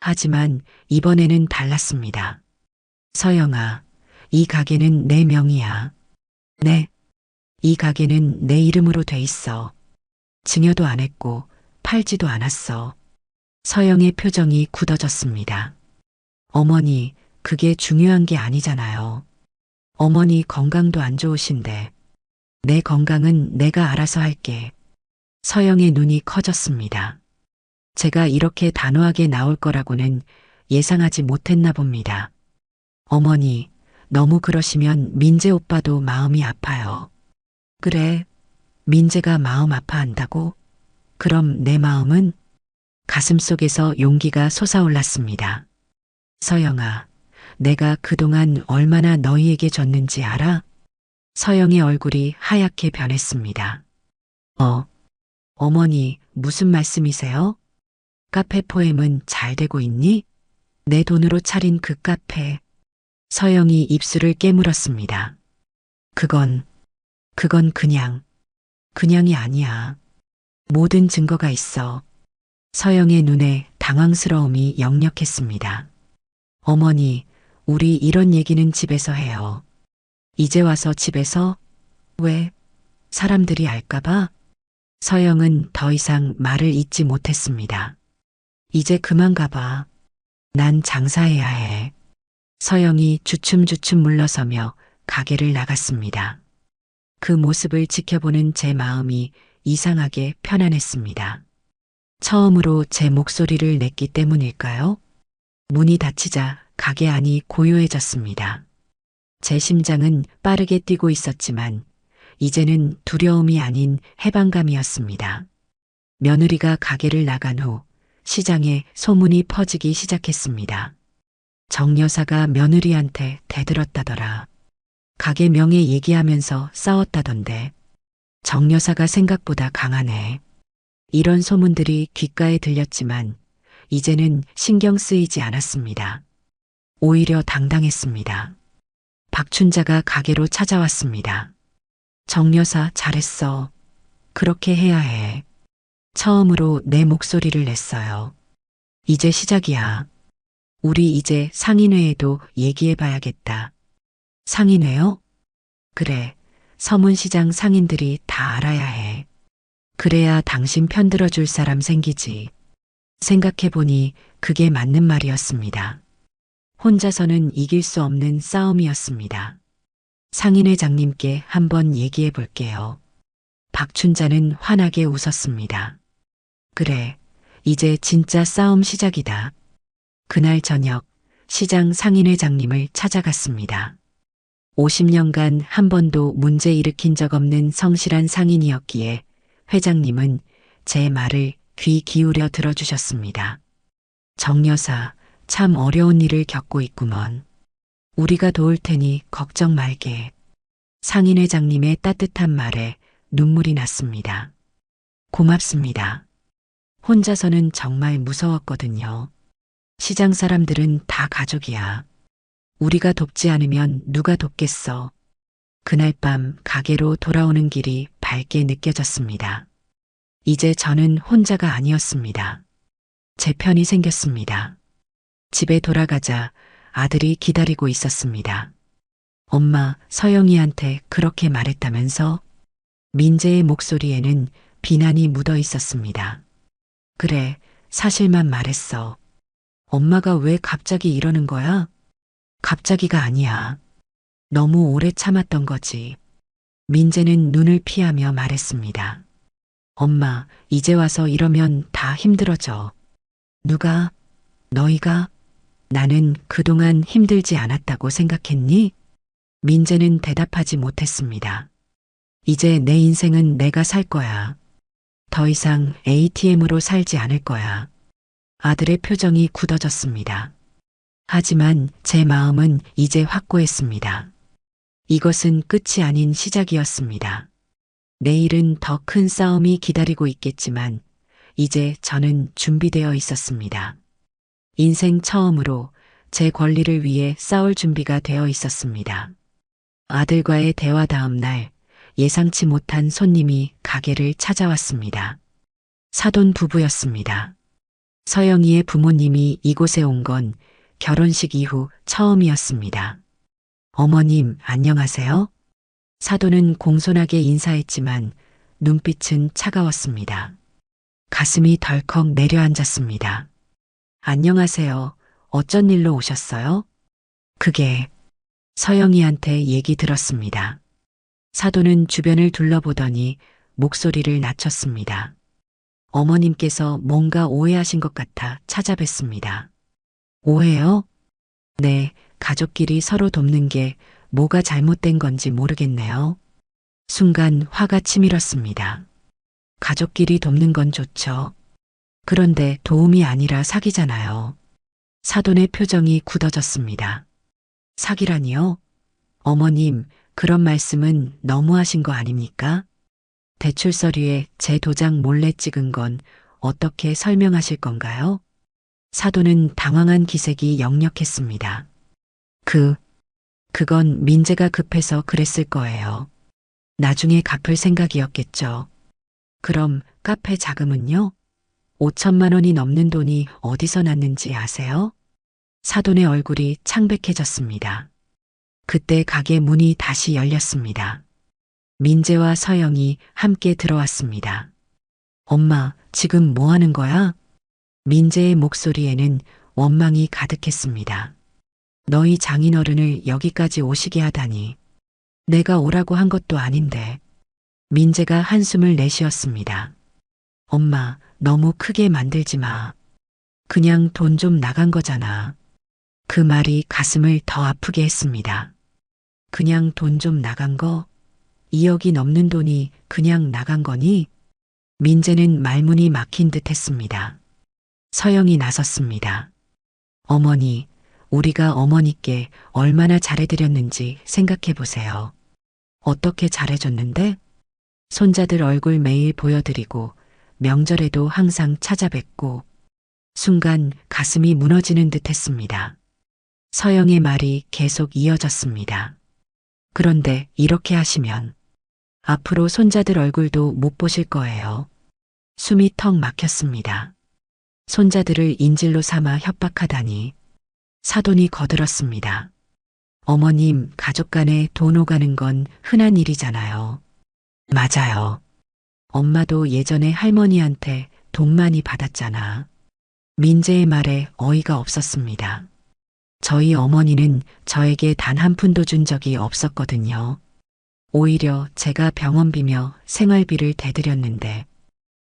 하지만 이번에는 달랐습니다. 서영아, 이 가게는 내 명의야. 네. 이 가게는 내 이름으로 돼 있어. 증여도 안 했고 팔지도 않았어. 서영의 표정이 굳어졌습니다. 어머니, 그게 중요한 게 아니잖아요. 어머니 건강도 안 좋으신데. 내 건강은 내가 알아서 할게. 서영의 눈이 커졌습니다. 제가 이렇게 단호하게 나올 거라고는 예상하지 못했나 봅니다. 어머니, 너무 그러시면 민재 오빠도 마음이 아파요. 그래, 민재가 마음 아파한다고? 그럼 내 마음은? 가슴속에서 용기가 솟아올랐습니다. 서영아, 내가 그동안 얼마나 너희에게 졌는지 알아? 서영의 얼굴이 하얗게 변했습니다. 어머니, 무슨 말씀이세요? 카페 포엠은 잘 되고 있니? 내 돈으로 차린 그 카페. 서영이 입술을 깨물었습니다. 그건 그냥이 아니야. 모든 증거가 있어. 서영의 눈에 당황스러움이 역력했습니다. 어머니, 우리 이런 얘기는 집에서 해요. 이제 와서 집에서? 왜? 사람들이 알까봐? 서영은 더 이상 말을 잇지 못했습니다. 이제 그만 가봐. 난 장사해야 해. 서영이 주춤주춤 물러서며 가게를 나갔습니다. 그 모습을 지켜보는 제 마음이 이상하게 편안했습니다. 처음으로 제 목소리를 냈기 때문일까요? 문이 닫히자 가게 안이 고요해졌습니다. 제 심장은 빠르게 뛰고 있었지만 이제는 두려움이 아닌 해방감이었습니다. 며느리가 가게를 나간 후 시장에 소문이 퍼지기 시작했습니다. 정 여사가 며느리한테 대들었다더라. 가게 명예 얘기하면서 싸웠다던데. 정 여사가 생각보다 강하네. 이런 소문들이 귓가에 들렸지만 이제는 신경 쓰이지 않았습니다. 오히려 당당했습니다. 박춘자가 가게로 찾아왔습니다. 정 여사 잘했어. 그렇게 해야 해. 처음으로 내 목소리를 냈어요. 이제 시작이야. 우리 이제 상인회에도 얘기해봐야겠다. 상인회요? 그래. 서문시장 상인들이 다 알아야 해. 그래야 당신 편들어줄 사람 생기지. 생각해보니 그게 맞는 말이었습니다. 혼자서는 이길 수 없는 싸움이었습니다. 상인회장님께 한번 얘기해 볼게요. 박춘자는 환하게 웃었습니다. 그래, 이제 진짜 싸움 시작이다. 그날 저녁 시장 상인회장님을 찾아갔습니다. 50년간 한 번도 문제 일으킨 적 없는 성실한 상인이었기에 회장님은 제 말을 귀 기울여 들어주셨습니다. 정 여사, 참 어려운 일을 겪고 있구먼. 우리가 도울 테니 걱정 말게. 상인회장님의 따뜻한 말에 눈물이 났습니다. 고맙습니다. 혼자서는 정말 무서웠거든요. 시장 사람들은 다 가족이야. 우리가 돕지 않으면 누가 돕겠어. 그날 밤 가게로 돌아오는 길이 밝게 느껴졌습니다. 이제 저는 혼자가 아니었습니다. 제 편이 생겼습니다. 집에 돌아가자 아들이 기다리고 있었습니다. 엄마, 서영이한테 그렇게 말했다면서? 민재의 목소리에는 비난이 묻어 있었습니다. 그래, 사실만 말했어. 엄마가 왜 갑자기 이러는 거야? 갑자기가 아니야. 너무 오래 참았던 거지. 민재는 눈을 피하며 말했습니다. 엄마, 이제 와서 이러면 다 힘들어져. 누가? 너희가? 나는 그동안 힘들지 않았다고 생각했니? 민재는 대답하지 못했습니다. 이제 내 인생은 내가 살 거야. 더 이상 ATM으로 살지 않을 거야. 아들의 표정이 굳어졌습니다. 하지만 제 마음은 이제 확고했습니다. 이것은 끝이 아닌 시작이었습니다. 내일은 더 큰 싸움이 기다리고 있겠지만 이제 저는 준비되어 있었습니다. 인생 처음으로 제 권리를 위해 싸울 준비가 되어 있었습니다. 아들과의 대화 다음 날 예상치 못한 손님이 가게를 찾아왔습니다. 사돈 부부였습니다. 서영이의 부모님이 이곳에 온 건 결혼식 이후 처음이었습니다. 어머님, 안녕하세요? 사돈은 공손하게 인사했지만 눈빛은 차가웠습니다. 가슴이 덜컥 내려앉았습니다. 안녕하세요. 어쩐 일로 오셨어요? 그게 서영이한테 얘기 들었습니다. 사돈은 주변을 둘러보더니 목소리를 낮췄습니다. 어머님께서 뭔가 오해하신 것 같아 찾아뵀습니다. 오해요? 네, 가족끼리 서로 돕는 게 뭐가 잘못된 건지 모르겠네요. 순간 화가 치밀었습니다. 가족끼리 돕는 건 좋죠. 그런데 도움이 아니라 사기잖아요. 사돈의 표정이 굳어졌습니다. 사기라니요? 어머님, 그런 말씀은 너무하신 거 아닙니까? 대출 서류에 제 도장 몰래 찍은 건 어떻게 설명하실 건가요? 사돈은 당황한 기색이 역력했습니다. 그건 민재가 급해서 그랬을 거예요. 나중에 갚을 생각이었겠죠. 그럼 카페 자금은요? 5천만 원이 넘는 돈이 어디서 났는지 아세요? 사돈의 얼굴이 창백해졌습니다. 그때 가게 문이 다시 열렸습니다. 민재와 서영이 함께 들어왔습니다. 엄마, 지금 뭐 하는 거야? 민재의 목소리에는 원망이 가득했습니다. 너희 장인어른을 여기까지 오시게 하다니. 내가 오라고 한 것도 아닌데. 민재가 한숨을 내쉬었습니다. 엄마, 너무 크게 만들지 마. 그냥 돈 좀 나간 거잖아. 그 말이 가슴을 더 아프게 했습니다. 그냥 돈 좀 나간 거? 2억이 넘는 돈이 그냥 나간 거니? 민재는 말문이 막힌 듯 했습니다. 서영이 나섰습니다. 어머니, 우리가 어머니께 얼마나 잘해드렸는지 생각해 보세요. 어떻게 잘해줬는데? 손자들 얼굴 매일 보여드리고 명절에도 항상 찾아뵙고 순간 가슴이 무너지는 듯 했습니다. 서영의 말이 계속 이어졌습니다. 그런데 이렇게 하시면 앞으로 손자들 얼굴도 못 보실 거예요. 숨이 턱 막혔습니다. 손자들을 인질로 삼아 협박하다니. 사돈이 거들었습니다. 어머님, 가족 간에 돈 오가는 건 흔한 일이잖아요. 맞아요. 엄마도 예전에 할머니한테 돈 많이 받았잖아. 민재의 말에 어이가 없었습니다. 저희 어머니는 저에게 단 한 푼도 준 적이 없었거든요. 오히려 제가 병원비며 생활비를 대드렸는데.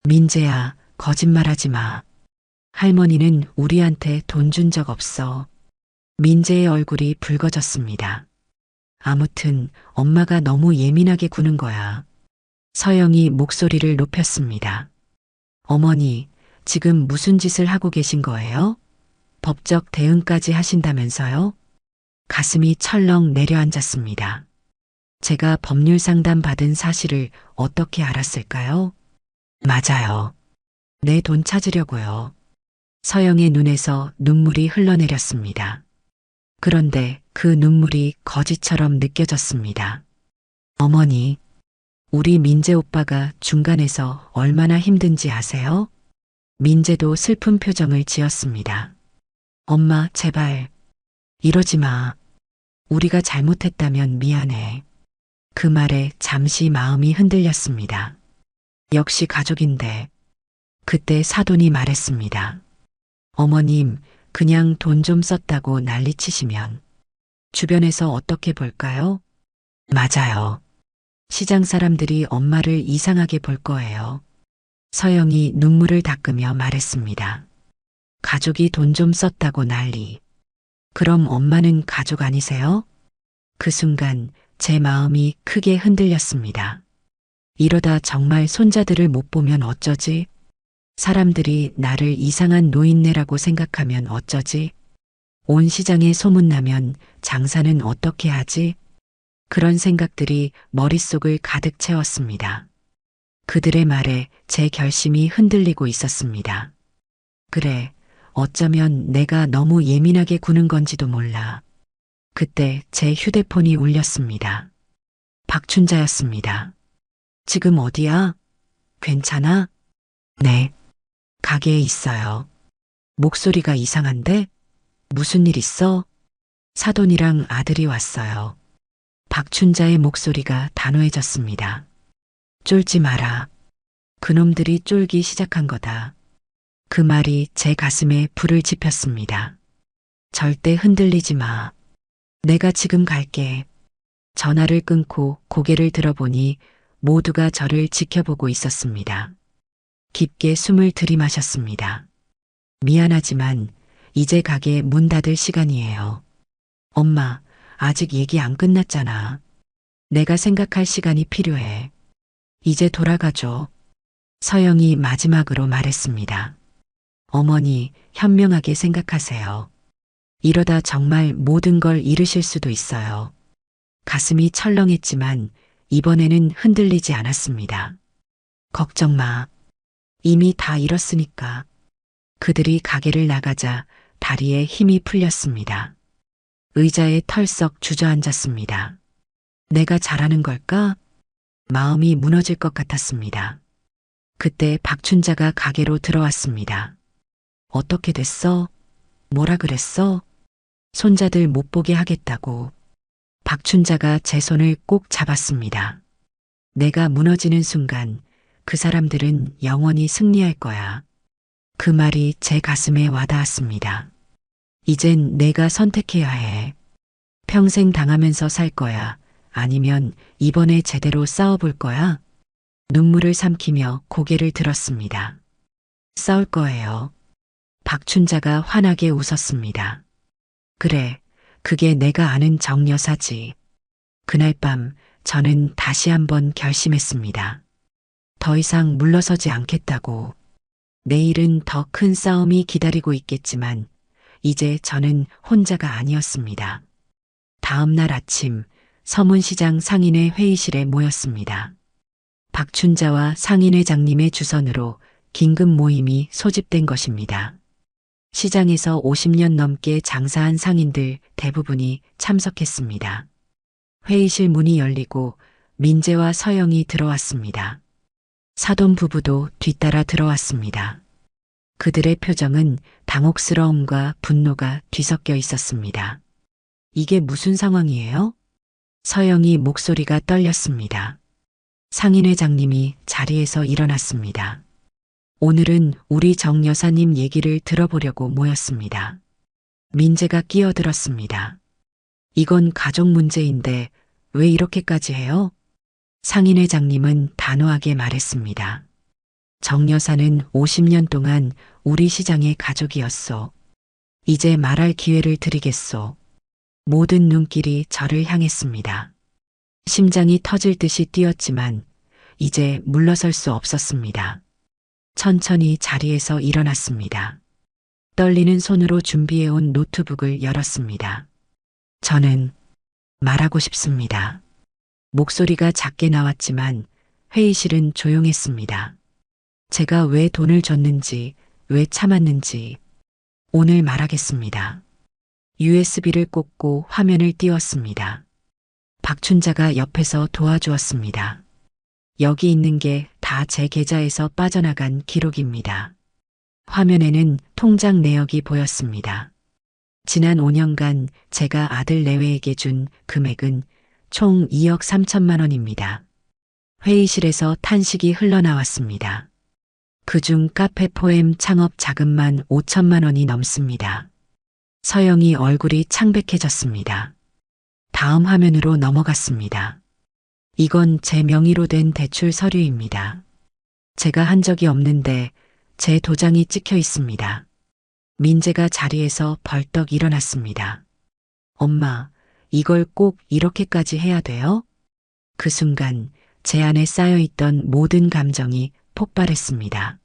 민재야, 거짓말하지 마. 할머니는 우리한테 돈 준 적 없어. 민재의 얼굴이 붉어졌습니다. 아무튼 엄마가 너무 예민하게 구는 거야. 서영이 목소리를 높였습니다. 어머니, 지금 무슨 짓을 하고 계신 거예요? 법적 대응까지 하신다면서요? 가슴이 철렁 내려앉았습니다. 제가 법률 상담 받은 사실을 어떻게 알았을까요? 맞아요. 내 돈 찾으려고요. 서영의 눈에서 눈물이 흘러내렸습니다. 그런데 그 눈물이 거짓처럼 느껴졌습니다. 어머니, 우리 민재 오빠가 중간에서 얼마나 힘든지 아세요? 민재도 슬픈 표정을 지었습니다. 엄마, 제발. 이러지 마. 우리가 잘못했다면 미안해. 그 말에 잠시 마음이 흔들렸습니다. 역시 가족인데. 그때 사돈이 말했습니다. 어머님, 그냥 돈 좀 썼다고 난리치시면 주변에서 어떻게 볼까요? 맞아요. 시장 사람들이 엄마를 이상하게 볼 거예요. 서영이 눈물을 닦으며 말했습니다. 가족이 돈 좀 썼다고 난리. 그럼 엄마는 가족 아니세요? 그 순간 제 마음이 크게 흔들렸습니다. 이러다 정말 손자들을 못 보면 어쩌지? 사람들이 나를 이상한 노인네라고 생각하면 어쩌지? 온 시장에 소문나면 장사는 어떻게 하지? 그런 생각들이 머릿속을 가득 채웠습니다. 그들의 말에 제 결심이 흔들리고 있었습니다. 그래, 어쩌면 내가 너무 예민하게 구는 건지도 몰라. 그때 제 휴대폰이 울렸습니다. 박춘자였습니다. 지금 어디야? 괜찮아? 네. 가게에 있어요. 목소리가 이상한데? 무슨 일 있어? 사돈이랑 아들이 왔어요. 박춘자의 목소리가 단호해졌습니다. 쫄지 마라. 그놈들이 쫄기 시작한 거다. 그 말이 제 가슴에 불을 지폈습니다. 절대 흔들리지 마. 내가 지금 갈게. 전화를 끊고 고개를 들어보니 모두가 저를 지켜보고 있었습니다. 깊게 숨을 들이마셨습니다. 미안하지만 이제 가게 문 닫을 시간이에요. 엄마, 아직 얘기 안 끝났잖아. 내가 생각할 시간이 필요해. 이제 돌아가죠. 서영이 마지막으로 말했습니다. 어머니, 현명하게 생각하세요. 이러다 정말 모든 걸 잃으실 수도 있어요. 가슴이 철렁했지만 이번에는 흔들리지 않았습니다. 걱정 마. 이미 다 잃었으니까. 그들이 가게를 나가자 다리에 힘이 풀렸습니다. 의자에 털썩 주저앉았습니다. 내가 잘하는 걸까? 마음이 무너질 것 같았습니다. 그때 박춘자가 가게로 들어왔습니다. 어떻게 됐어? 뭐라 그랬어? 손자들 못 보게 하겠다고. 박춘자가 제 손을 꼭 잡았습니다. 내가 무너지는 순간 그 사람들은 영원히 승리할 거야. 그 말이 제 가슴에 와닿았습니다. 이젠 내가 선택해야 해. 평생 당하면서 살 거야. 아니면 이번에 제대로 싸워볼 거야. 눈물을 삼키며 고개를 들었습니다. 싸울 거예요. 박춘자가 환하게 웃었습니다. 그래, 그게 내가 아는 정여사지. 그날 밤 저는 다시 한번 결심했습니다. 더 이상 물러서지 않겠다고. 내일은 더 큰 싸움이 기다리고 있겠지만 이제 저는 혼자가 아니었습니다. 다음 날 아침 서문시장 상인회 회의실에 모였습니다. 박춘자와 상인회장님의 주선으로 긴급 모임이 소집된 것입니다. 시장에서 50년 넘게 장사한 상인들 대부분이 참석했습니다. 회의실 문이 열리고 민재와 서영이 들어왔습니다. 사돈 부부도 뒤따라 들어왔습니다. 그들의 표정은 당혹스러움과 분노가 뒤섞여 있었습니다. 이게 무슨 상황이에요? 서영이 목소리가 떨렸습니다. 상인회장님이 자리에서 일어났습니다. 오늘은 우리 정 여사님 얘기를 들어보려고 모였습니다. 민재가 끼어들었습니다. 이건 가족 문제인데 왜 이렇게까지 해요? 상인회장님은 단호하게 말했습니다. 정 여사는 50년 동안 우리 시장의 가족이었소. 이제 말할 기회를 드리겠소. 모든 눈길이 저를 향했습니다. 심장이 터질 듯이 뛰었지만 이제 물러설 수 없었습니다. 천천히 자리에서 일어났습니다. 떨리는 손으로 준비해온 노트북을 열었습니다. 저는 말하고 싶습니다. 목소리가 작게 나왔지만 회의실은 조용했습니다. 제가 왜 돈을 줬는지, 왜 참았는지 오늘 말하겠습니다. USB를 꽂고 화면을 띄웠습니다. 박춘자가 옆에서 도와주었습니다. 여기 있는 게 다 제 계좌에서 빠져나간 기록입니다. 화면에는 통장 내역이 보였습니다. 지난 5년간 제가 아들 내외에게 준 금액은 총 2억 3천만 원입니다. 회의실에서 탄식이 흘러나왔습니다. 그중 카페 포엠 창업 자금만 5천만 원이 넘습니다. 서영이 얼굴이 창백해졌습니다. 다음 화면으로 넘어갔습니다. 이건 제 명의로 된 대출 서류입니다. 제가 한 적이 없는데 제 도장이 찍혀 있습니다. 민재가 자리에서 벌떡 일어났습니다. 엄마, 이걸 꼭 이렇게까지 해야 돼요? 그 순간 제 안에 쌓여있던 모든 감정이 폭발했습니다.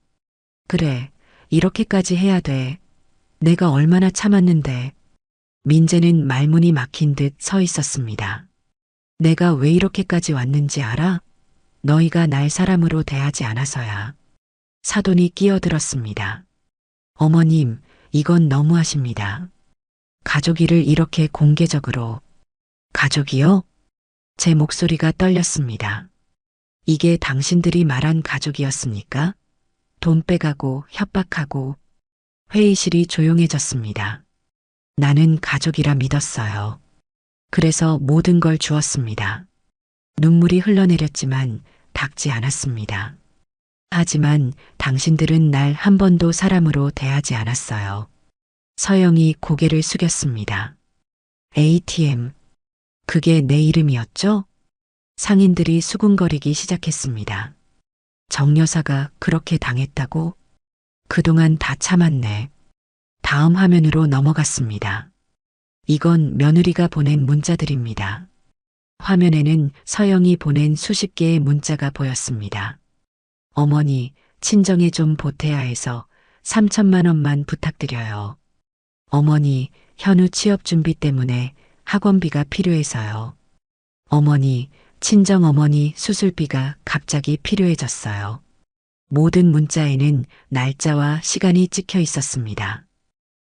그래, 이렇게까지 해야 돼. 내가 얼마나 참았는데. 민재는 말문이 막힌 듯 서 있었습니다. 내가 왜 이렇게까지 왔는지 알아? 너희가 날 사람으로 대하지 않아서야. 사돈이 끼어들었습니다. 어머님, 이건 너무하십니다. 가족 일을 이렇게 공개적으로. 가족이요? 제 목소리가 떨렸습니다. 이게 당신들이 말한 가족이었습니까? 돈 빼가고 협박하고. 회의실이 조용해졌습니다. 나는 가족이라 믿었어요. 그래서 모든 걸 주었습니다. 눈물이 흘러내렸지만 닦지 않았습니다. 하지만 당신들은 날 한 번도 사람으로 대하지 않았어요. 서영이 고개를 숙였습니다. ATM. 그게 내 이름이었죠? 상인들이 수군거리기 시작했습니다. 정 여사가 그렇게 당했다고? 그동안 다 참았네. 다음 화면으로 넘어갔습니다. 이건 며느리가 보낸 문자들입니다. 화면에는 서영이 보낸 수십 개의 문자가 보였습니다. 어머니, 친정에 좀 보태야 해서 3천만 원만 부탁드려요. 어머니, 현우 취업 준비 때문에 학원비가 필요해서요. 어머니, 친정어머니 수술비가 갑자기 필요해졌어요. 모든 문자에는 날짜와 시간이 찍혀 있었습니다.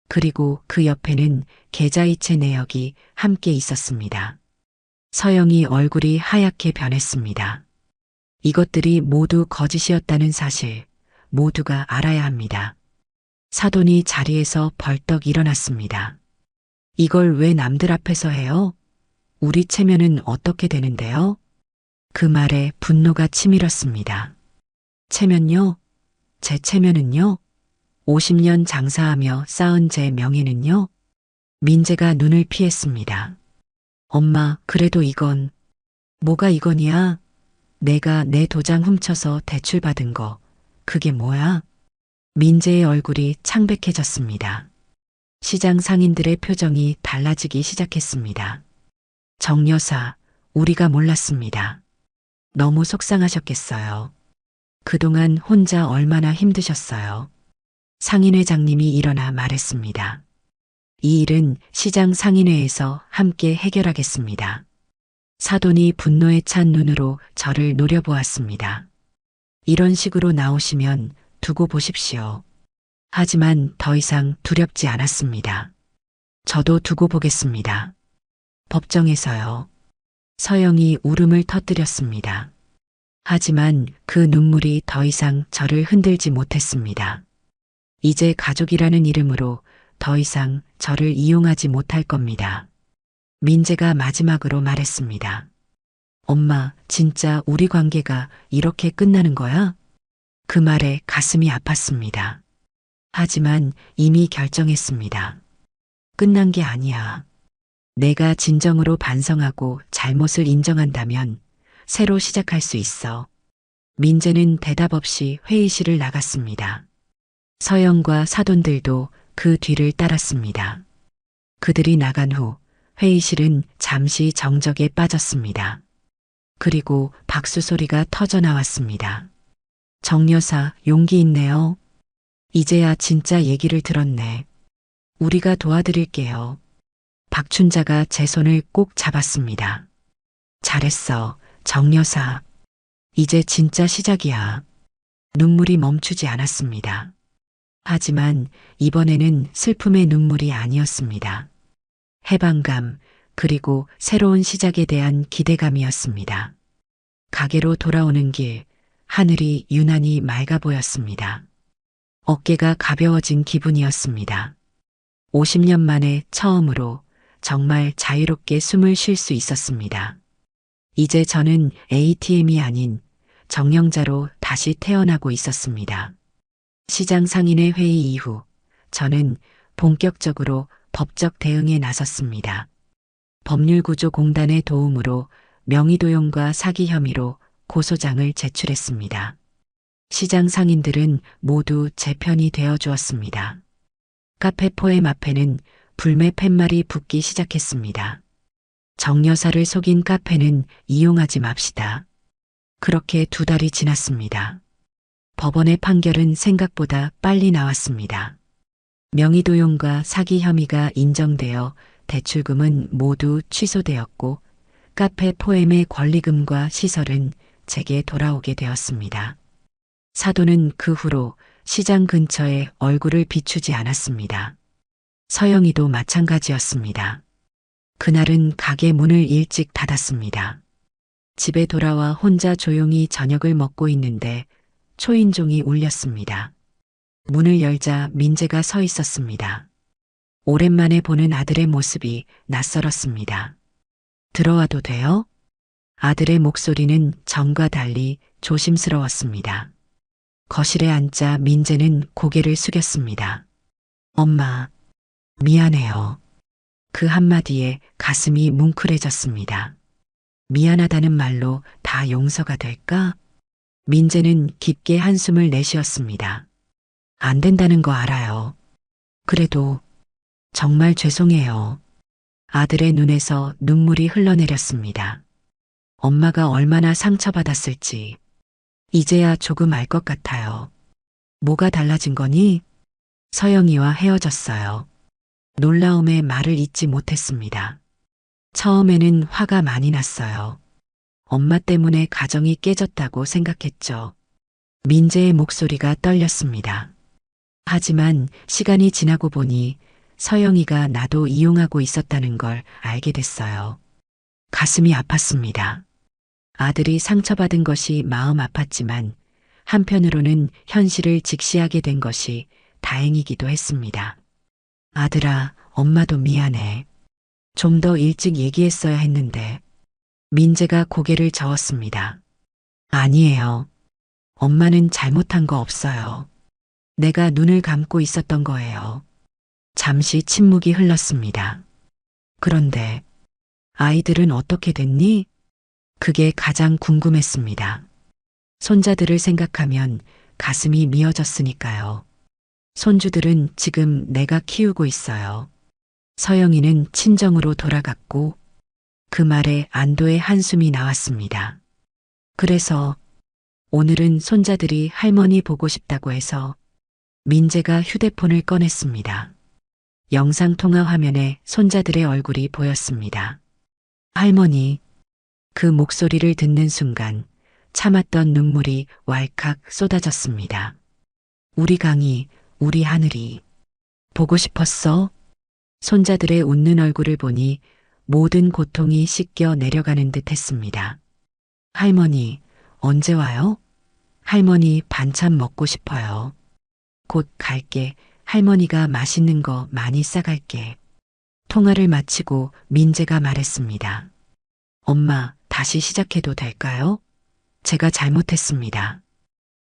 그리고 그 옆에는 계좌이체 내역이 함께 있었습니다. 서영이 얼굴이 하얗게 변했습니다. 이것들이 모두 거짓이었다는 사실, 모두가 알아야 합니다. 사돈이 자리에서 벌떡 일어났습니다. 이걸 왜 남들 앞에서 해요? 우리 체면은 어떻게 되는데요? 그 말에 분노가 치밀었습니다. 체면요? 제 체면은요? 50년 장사하며 쌓은 제 명예는요? 민재가 눈을 피했습니다. 엄마, 그래도 이건, 뭐가 이건이야? 내가 내 도장 훔쳐서 대출받은 거, 그게 뭐야? 민재의 얼굴이 창백해졌습니다. 시장 상인들의 표정이 달라지기 시작했습니다. 정 여사, 우리가 몰랐습니다. 너무 속상하셨겠어요. 그동안 혼자 얼마나 힘드셨어요. 상인회장님이 일어나 말했습니다. 이 일은 시장 상인회에서 함께 해결하겠습니다. 사돈이 분노에 찬 눈으로 저를 노려보았습니다. 이런 식으로 나오시면 두고 보십시오. 하지만 더 이상 두렵지 않았습니다. 저도 두고 보겠습니다. 법정에서요. 서영이 울음을 터뜨렸습니다. 하지만 그 눈물이 더 이상 저를 흔들지 못했습니다. 이제 가족이라는 이름으로 더 이상 저를 이용하지 못할 겁니다. 민재가 마지막으로 말했습니다. 엄마, 진짜 우리 관계가 이렇게 끝나는 거야? 그 말에 가슴이 아팠습니다. 하지만 이미 결정했습니다. 끝난 게 아니야. 내가 진정으로 반성하고 잘못을 인정한다면 새로 시작할 수 있어. 민재는 대답 없이 회의실을 나갔습니다. 서영과 사돈들도 그 뒤를 따랐습니다. 그들이 나간 후 회의실은 잠시 정적에 빠졌습니다. 그리고 박수 소리가 터져 나왔습니다. 정 여사, 용기 있네요. 이제야 진짜 얘기를 들었네. 우리가 도와드릴게요. 박춘자가 제 손을 꼭 잡았습니다. 잘했어, 정 여사. 이제 진짜 시작이야. 눈물이 멈추지 않았습니다. 하지만 이번에는 슬픔의 눈물이 아니었습니다. 해방감, 그리고 새로운 시작에 대한 기대감이었습니다. 가게로 돌아오는 길, 하늘이 유난히 맑아 보였습니다. 어깨가 가벼워진 기분이었습니다. 50년 만에 처음으로 정말 자유롭게 숨을 쉴 수 있었습니다. 이제 저는 ATM이 아닌 정령자로 다시 태어나고 있었습니다. 시장 상인회 회의 이후 저는 본격적으로 법적 대응에 나섰습니다. 법률구조공단의 도움으로 명의도용과 사기 혐의로 고소장을 제출했습니다. 시장 상인들은 모두 제 편이 되어 주었습니다. 카페 포엠 앞에는 불매 팻말이 붙기 시작했습니다. 정 여사를 속인 카페는 이용하지 맙시다. 그렇게 2달이 지났습니다. 법원의 판결은 생각보다 빨리 나왔습니다. 명의도용과 사기 혐의가 인정되어 대출금은 모두 취소되었고 카페 포엠의 권리금과 시설은 제게 돌아오게 되었습니다. 사돈은 그 후로 시장 근처에 얼굴을 비추지 않았습니다. 서영이도 마찬가지였습니다. 그날은 가게 문을 일찍 닫았습니다. 집에 돌아와 혼자 조용히 저녁을 먹고 있는데 초인종이 울렸습니다. 문을 열자 민재가 서 있었습니다. 오랜만에 보는 아들의 모습이 낯설었습니다. 들어와도 돼요? 아들의 목소리는 전과 달리 조심스러웠습니다. 거실에 앉자 민재는 고개를 숙였습니다. 엄마, 미안해요. 그 한마디에 가슴이 뭉클해졌습니다. 미안하다는 말로 다 용서가 될까? 민재는 깊게 한숨을 내쉬었습니다. 안 된다는 거 알아요. 그래도 정말 죄송해요. 아들의 눈에서 눈물이 흘러내렸습니다. 엄마가 얼마나 상처받았을지 이제야 조금 알 것 같아요. 뭐가 달라진 거니? 서영이와 헤어졌어요. 놀라움에 말을 잇지 못했습니다. 처음에는 화가 많이 났어요. 엄마 때문에 가정이 깨졌다고 생각했죠. 민재의 목소리가 떨렸습니다. 하지만 시간이 지나고 보니 서영이가 나도 이용하고 있었다는 걸 알게 됐어요. 가슴이 아팠습니다. 아들이 상처받은 것이 마음 아팠지만 한편으로는 현실을 직시하게 된 것이 다행이기도 했습니다. 아들아, 엄마도 미안해. 좀 더 일찍 얘기했어야 했는데. 민재가 고개를 저었습니다. 아니에요. 엄마는 잘못한 거 없어요. 내가 눈을 감고 있었던 거예요. 잠시 침묵이 흘렀습니다. 그런데 아이들은 어떻게 됐니? 그게 가장 궁금했습니다. 손자들을 생각하면 가슴이 미어졌으니까요. 손주들은 지금 내가 키우고 있어요. 서영이는 친정으로 돌아갔고 그 말에 안도의 한숨이 나왔습니다. 그래서 오늘은 손자들이 할머니 보고 싶다고 해서 민재가 휴대폰을 꺼냈습니다. 영상통화 화면에 손자들의 얼굴이 보였습니다. 할머니, 그 목소리를 듣는 순간 참았던 눈물이 왈칵 쏟아졌습니다. 우리 강이, 우리 하늘이 보고 싶었어? 손자들의 웃는 얼굴을 보니 모든 고통이 씻겨 내려가는 듯 했습니다. 할머니, 언제 와요? 할머니 반찬 먹고 싶어요. 곧 갈게. 할머니가 맛있는 거 많이 싸갈게. 통화를 마치고 민재가 말했습니다. 엄마, 다시 시작해도 될까요? 제가 잘못했습니다.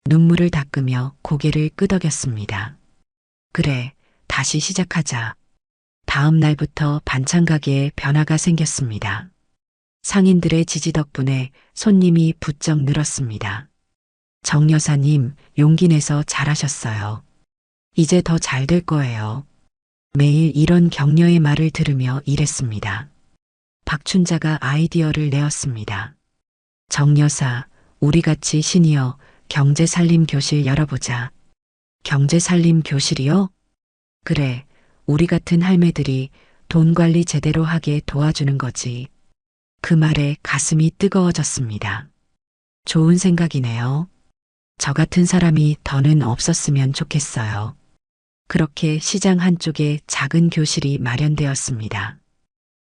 눈물을 닦으며 고개를 끄덕였습니다. 그래, 다시 시작하자. 다음 날부터 반찬 가게에 변화가 생겼습니다. 상인들의 지지 덕분에 손님이 부쩍 늘었습니다. 정 여사님, 용기 내서 잘하셨어요. 이제 더 잘 될 거예요. 매일 이런 격려의 말을 들으며 일했습니다. 박춘자가 아이디어를 내었습니다. 정 여사, 우리 같이 시니어 경제살림 교실 열어보자. 경제살림 교실이요? 그래, 우리 같은 할매들이 돈 관리 제대로 하게 도와주는 거지. 그 말에 가슴이 뜨거워졌습니다. 좋은 생각이네요. 저 같은 사람이 더는 없었으면 좋겠어요. 그렇게 시장 한쪽에 작은 교실이 마련되었습니다.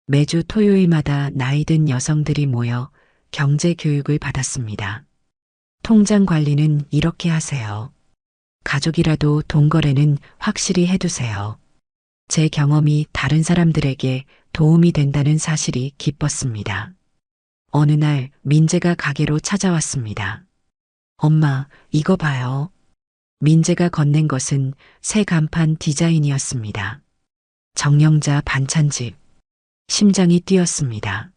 매주 토요일마다 나이 든 여성들이 모여 경제 교육을 받았습니다. 통장 관리는 이렇게 하세요. 가족이라도 돈 거래는 확실히 해두세요. 제 경험이 다른 사람들에게 도움이 된다는 사실이 기뻤습니다. 어느 날 민재가 가게로 찾아왔습니다. 엄마, 이거 봐요. 민재가 건넨 것은 새 간판 디자인이었습니다. 정영자 반찬집. 심장이 뛰었습니다.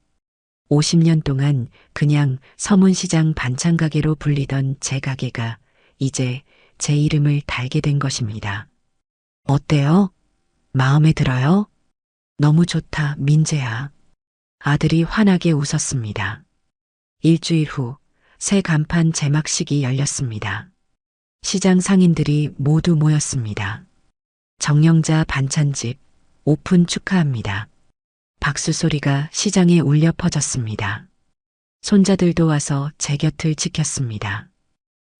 50년 동안 그냥 서문시장 반찬가게로 불리던 제 가게가 이제 제 이름을 달게 된 것입니다. 어때요? 마음에 들어요? 너무 좋다, 민재야. 아들이 환하게 웃었습니다. 일주일 후 새 간판 제막식이 열렸습니다. 시장 상인들이 모두 모였습니다. 정영자 반찬집 오픈 축하합니다. 박수 소리가 시장에 울려 퍼졌습니다. 손자들도 와서 제 곁을 지켰습니다.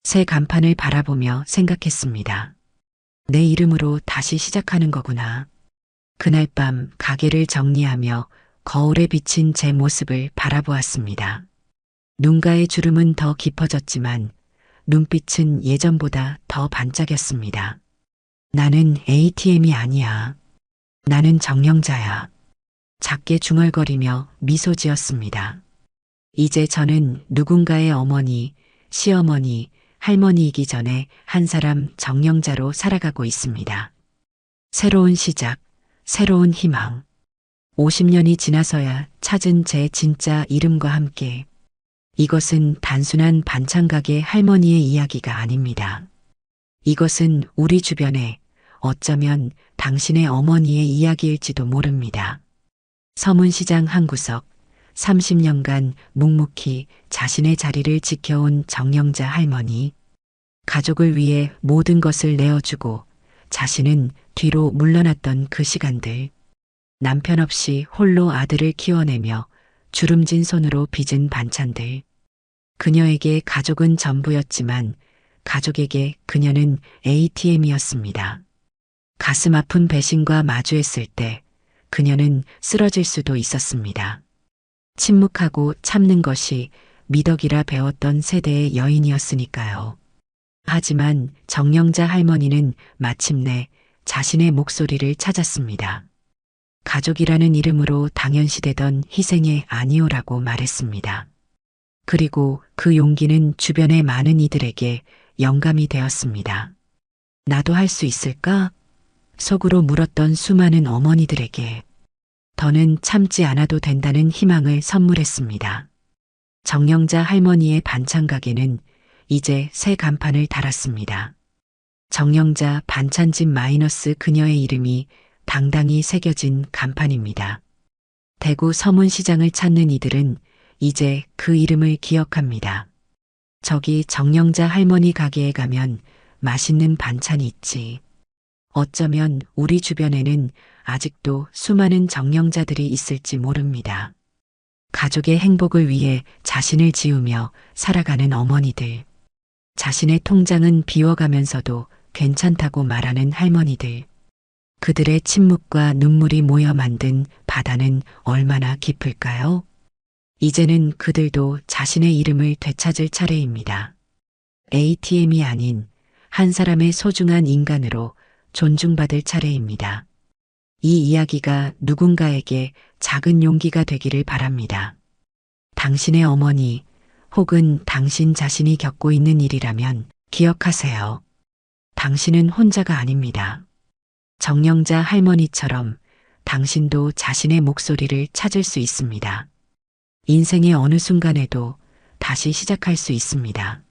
새 간판을 바라보며 생각했습니다. 내 이름으로 다시 시작하는 거구나. 그날 밤 가게를 정리하며 거울에 비친 제 모습을 바라보았습니다. 눈가의 주름은 더 깊어졌지만 눈빛은 예전보다 더 반짝였습니다. 나는 ATM이 아니야. 나는 정령자야. 작게 중얼거리며 미소 지었습니다. 이제 저는 누군가의 어머니, 시어머니, 할머니이기 전에 한 사람 정령자로 살아가고 있습니다. 새로운 시작, 새로운 희망. 50년이 지나서야 찾은 제 진짜 이름과 함께 이것은 단순한 반찬가게 할머니의 이야기가 아닙니다. 이것은 우리 주변에 어쩌면 당신의 어머니의 이야기일지도 모릅니다. 서문시장 한 구석, 30년간 묵묵히 자신의 자리를 지켜온 정령자 할머니. 가족을 위해 모든 것을 내어주고 자신은 뒤로 물러났던 그 시간들. 남편 없이 홀로 아들을 키워내며 주름진 손으로 빚은 반찬들. 그녀에게 가족은 전부였지만 가족에게 그녀는 ATM이었습니다. 가슴 아픈 배신과 마주했을 때 그녀는 쓰러질 수도 있었습니다. 침묵하고 참는 것이 미덕이라 배웠던 세대의 여인이었으니까요. 하지만 정령자 할머니는 마침내 자신의 목소리를 찾았습니다. 가족이라는 이름으로 당연시되던 희생의 아니오라고 말했습니다. 그리고 그 용기는 주변의 많은 이들에게 영감이 되었습니다. 나도 할 수 있을까? 속으로 물었던 수많은 어머니들에게 더는 참지 않아도 된다는 희망을 선물했습니다. 정령자 할머니의 반찬 가게는 이제 새 간판을 달았습니다. 정령자 반찬집 마이너스 그녀의 이름이 당당히 새겨진 간판입니다. 대구 서문시장을 찾는 이들은 이제 그 이름을 기억합니다. 저기 정령자 할머니 가게에 가면 맛있는 반찬이 있지. 어쩌면 우리 주변에는 아직도 수많은 정령자들이 있을지 모릅니다. 가족의 행복을 위해 자신을 지우며 살아가는 어머니들. 자신의 통장은 비워가면서도 괜찮다고 말하는 할머니들. 그들의 침묵과 눈물이 모여 만든 바다는 얼마나 깊을까요? 이제는 그들도 자신의 이름을 되찾을 차례입니다. ATM이 아닌 한 사람의 소중한 인간으로 존중받을 차례입니다. 이 이야기가 누군가에게 작은 용기가 되기를 바랍니다. 당신의 어머니 혹은 당신 자신이 겪고 있는 일이라면 기억하세요. 당신은 혼자가 아닙니다. 정령자 할머니처럼 당신도 자신의 목소리를 찾을 수 있습니다. 인생의 어느 순간에도 다시 시작할 수 있습니다.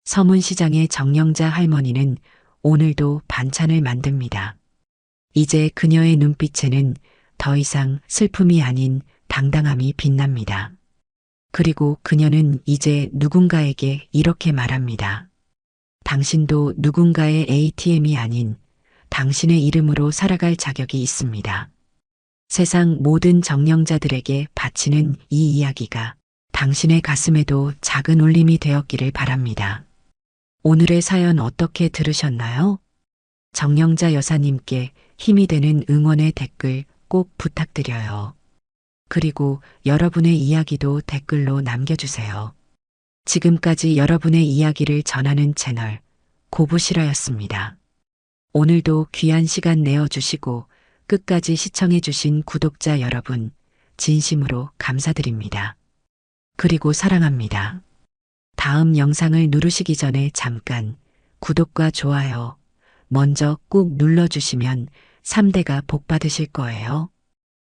서문시장의 정령자 할머니는 오늘도 반찬을 만듭니다. 이제 그녀의 눈빛에는 더 이상 슬픔이 아닌 당당함이 빛납니다. 그리고 그녀는 이제 누군가에게 이렇게 말합니다. 당신도 누군가의 ATM이 아닌 당신의 이름으로 살아갈 자격이 있습니다. 세상 모든 정령자들에게 바치는 이 이야기가 당신의 가슴에도 작은 울림이 되었기를 바랍니다. 오늘의 사연 어떻게 들으셨나요? 정령자 여사님께 힘이 되는 응원의 댓글 꼭 부탁드려요. 그리고 여러분의 이야기도 댓글로 남겨주세요. 지금까지 여러분의 이야기를 전하는 채널 고부실화였습니다. 오늘도 귀한 시간 내어주시고 끝까지 시청해주신 구독자 여러분 진심으로 감사드립니다. 그리고 사랑합니다. 다음 영상을 누르시기 전에 잠깐 구독과 좋아요 먼저 꾹 눌러주시면 3대가 복 받으실 거예요.